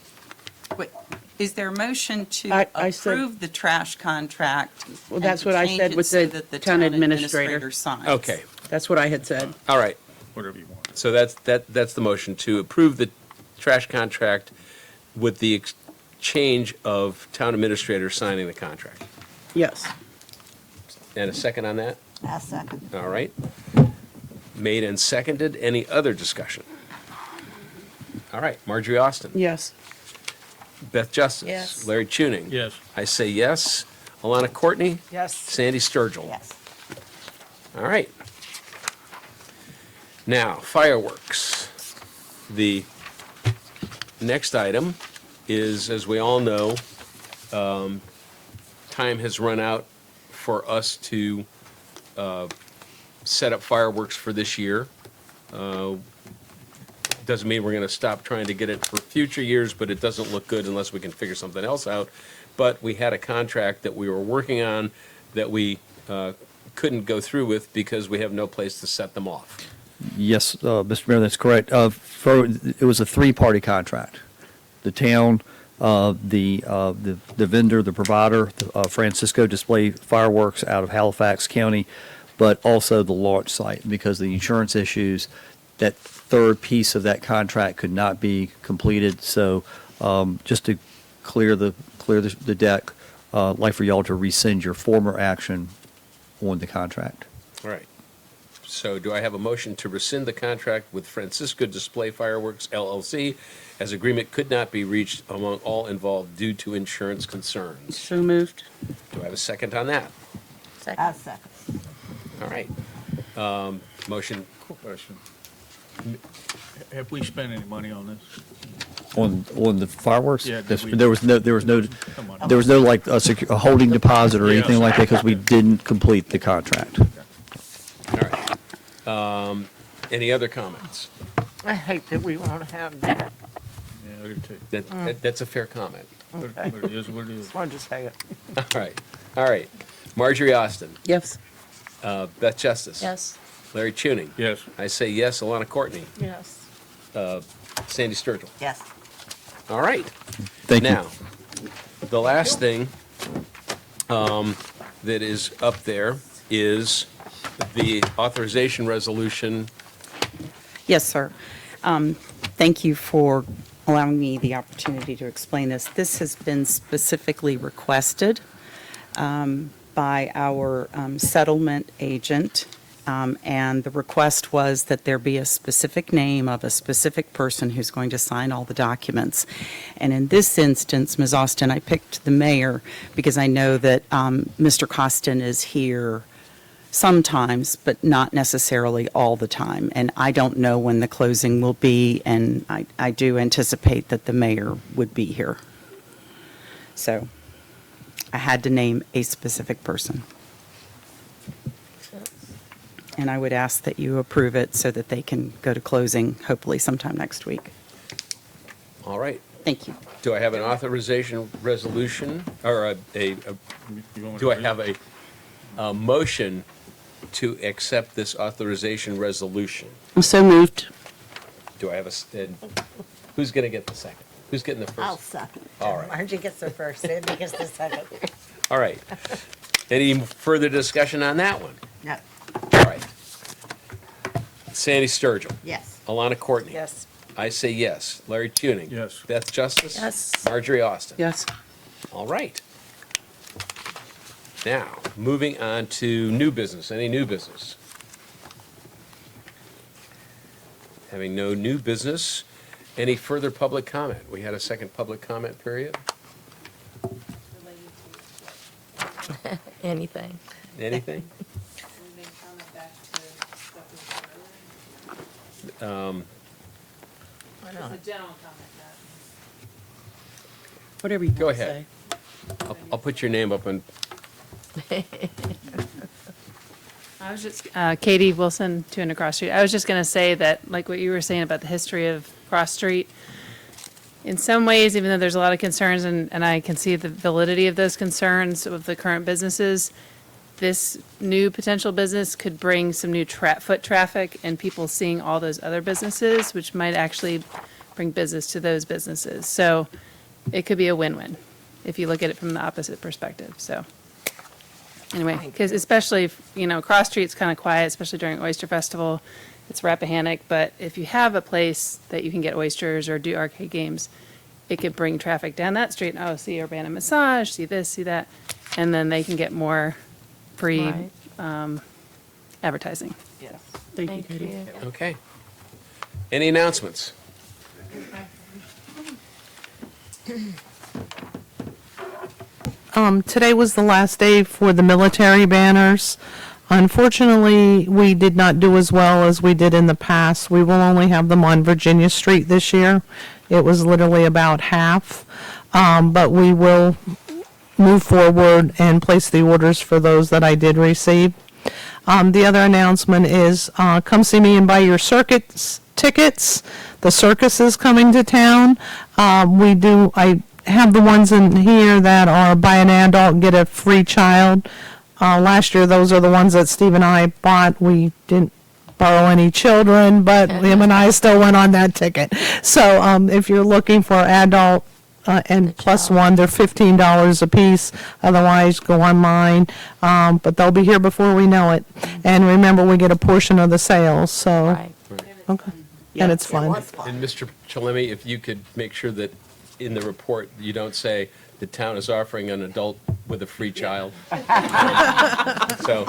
Wait, is there a motion to I said- approve the trash contract? Well, that's and what I change said it with so the that town administrator. signs? Okay, That's what I had said. All right. Whatever you want. So that's the motion to approve the trash contract with the exchange of town administrator signing the contract. Yes. And a second on that? A second. All right. Made and seconded. Any other discussion? All right. Marjorie Austin. Yes. Beth Justice. Yes. Larry Tuning. Yes. I say yes. Alana Courtney. Yes. Sandy Sturgill. Yes. All right. Now, fireworks. The next item is, as we all know, time has run out for us to set up fireworks for this year. Doesn't mean we're going to stop trying to get it for future years, but it doesn't look good unless we can figure something else out. But we had a contract that we were working on that we couldn't go through with because we have no place to set them off. Yes, Mr. Mayor, that's correct. It was a three-party contract. The town, the vendor, the provider, Francisco Display Fireworks out of Halifax County, but also the launch site, because of the insurance issues, that third piece of that contract could not be completed. So just to clear the deck, I'd like for y'all to rescind your former action on the contract. All right. So do I have a motion to rescind the contract with Francisco Display Fireworks LLC as agreement could not be reached among all involved due to insurance concerns? So moved. Do I have a second on that? A second. All right. Motion, Question. Have we spent any money on this? On the fireworks? Yeah, did This- we- there was no Come on. there was no like a holding deposit or Yeah. anything like that, because we didn't complete the contract. all right. Any other comments? I hate that we won't have that. Yeah, I do too. That's a fair comment. But it is what it is. Just wanted to say it. All right. All right. Marjorie Austin. Yes. Beth Justice. Yes. Larry Tuning. Yes. I say yes. Alana Courtney. Yes. Sandy Sturgill. Yes. All right. Thank you. Now, the last thing that is up there is the authorization resolution. Yes, sir. Thank you for allowing me the opportunity to explain this. This has been specifically requested by our settlement agent, and the request was that there be a specific name of a specific person who's going to sign all the documents. And in this instance, Ms. Austin, I picked the mayor because I know that Mr. Costin is here sometimes, but not necessarily all the time. And I don't know when the closing will be, and I do anticipate that the mayor would be here. So I had to name a specific person. And I would ask that you approve it so that they can go to closing hopefully sometime next week. All right. Thank you. Do I have an authorization resolution or You want do I to have a motion to accept this authorization resolution? So moved. Do I have who's going to get the second? Who's getting the 1st? I'll second. All right. Margie gets the first, Sandy gets the second. All right. Any further discussion on that one? No. All right. Sandy Sturgill. Yes. Alana Courtney. Yes. I say yes. Larry Tuning. Yes. Beth Justice. Yes. Marjorie Austin. Yes. All right. Now, moving on to new business. Any new business? Having no new business, any further public comment? We had a second public comment period. Anything. Anything? Why not? Whatever you Go want to ahead. say. I'll put your name up and, I was just, Katie Wilson, 200 Cross Street. I was just going to say that, like what you were saying about the history of Cross Street, in some ways, even though there's a lot of concerns, and I can see the validity of those concerns of the current businesses, this new potential business could bring some new foot traffic and people seeing all those other businesses, which might actually bring business to those businesses. So it could be a win-win if you look at it from the opposite perspective, so. Anyway, because especially, Cross Street's kind of quiet, especially during Oyster Festival. It's Rappahannock, but if you have a place that you can get oysters or do arcade games, it could bring traffic down that street. Oh, see Urbanna Massage, see this, see that. And then they can get more free Right. advertising. Yes. Thank you, Katie. Okay. Any announcements? Today was the last day for the military banners. Unfortunately, we did not do as well as we did in the past. We will only have them on Virginia Street this year. It was literally about half. But we will move forward and place the orders for those that I did receive. The other announcement is, come see me and buy your circuits tickets. The circus is coming to town. I have the ones in here that are buy an adult, get a free child. Last year, those are the ones that Steve and I bought. We didn't borrow any children, but him and I still went on that ticket. So if you're looking for adult and plus one, they're $15 a piece. Otherwise, go online. But they'll be here before we know it. And remember, we get a portion of the sales, so. Right. Okay. And it's fun. And Mr. Chalemi, if you could make sure that in the report, you don't say the town is offering an adult with a free child. So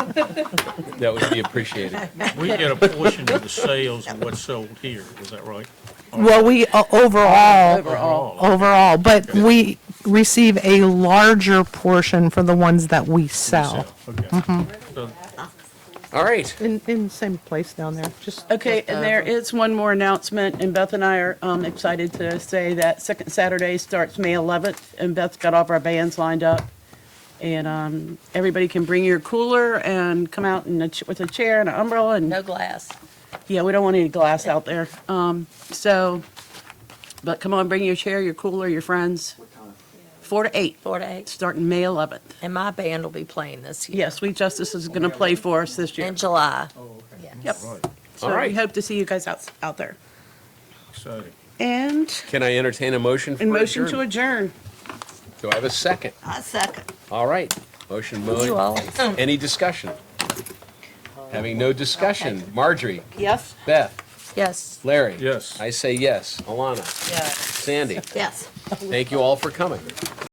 that would be appreciated. We get a portion of the sales of what's sold here, is that right? Well, we, overall, but we receive a larger portion for the ones that we sell. Okay. So All right. In the same place down there, just. Okay, and there is one more announcement, and Beth and I are excited to say that Second Saturday starts May 11th, and Beth's got all of our bands lined up. And everybody can bring your cooler and come out with a chair and an umbrella and. No glass. Yeah, we don't want any glass out there. But come on, bring your chair, your cooler, your friends. 4 to 8. 4 to 8. Starting May 11th. And my band will be playing this year. Yes, Sweet Justice is going to play for us this year. In July. Yep. Right. So All right. we hope to see you guys out there. Exciting. And Can I entertain a motion for motion to adjournment? adjourn. Do I have a second? I second. All right. Motion made. You always. Any discussion? Having no discussion. Marjorie? Yes? Beth? Yes. Larry? Yes. I say yes. Alana? Yes. Sandy? Yes. Thank you all for coming.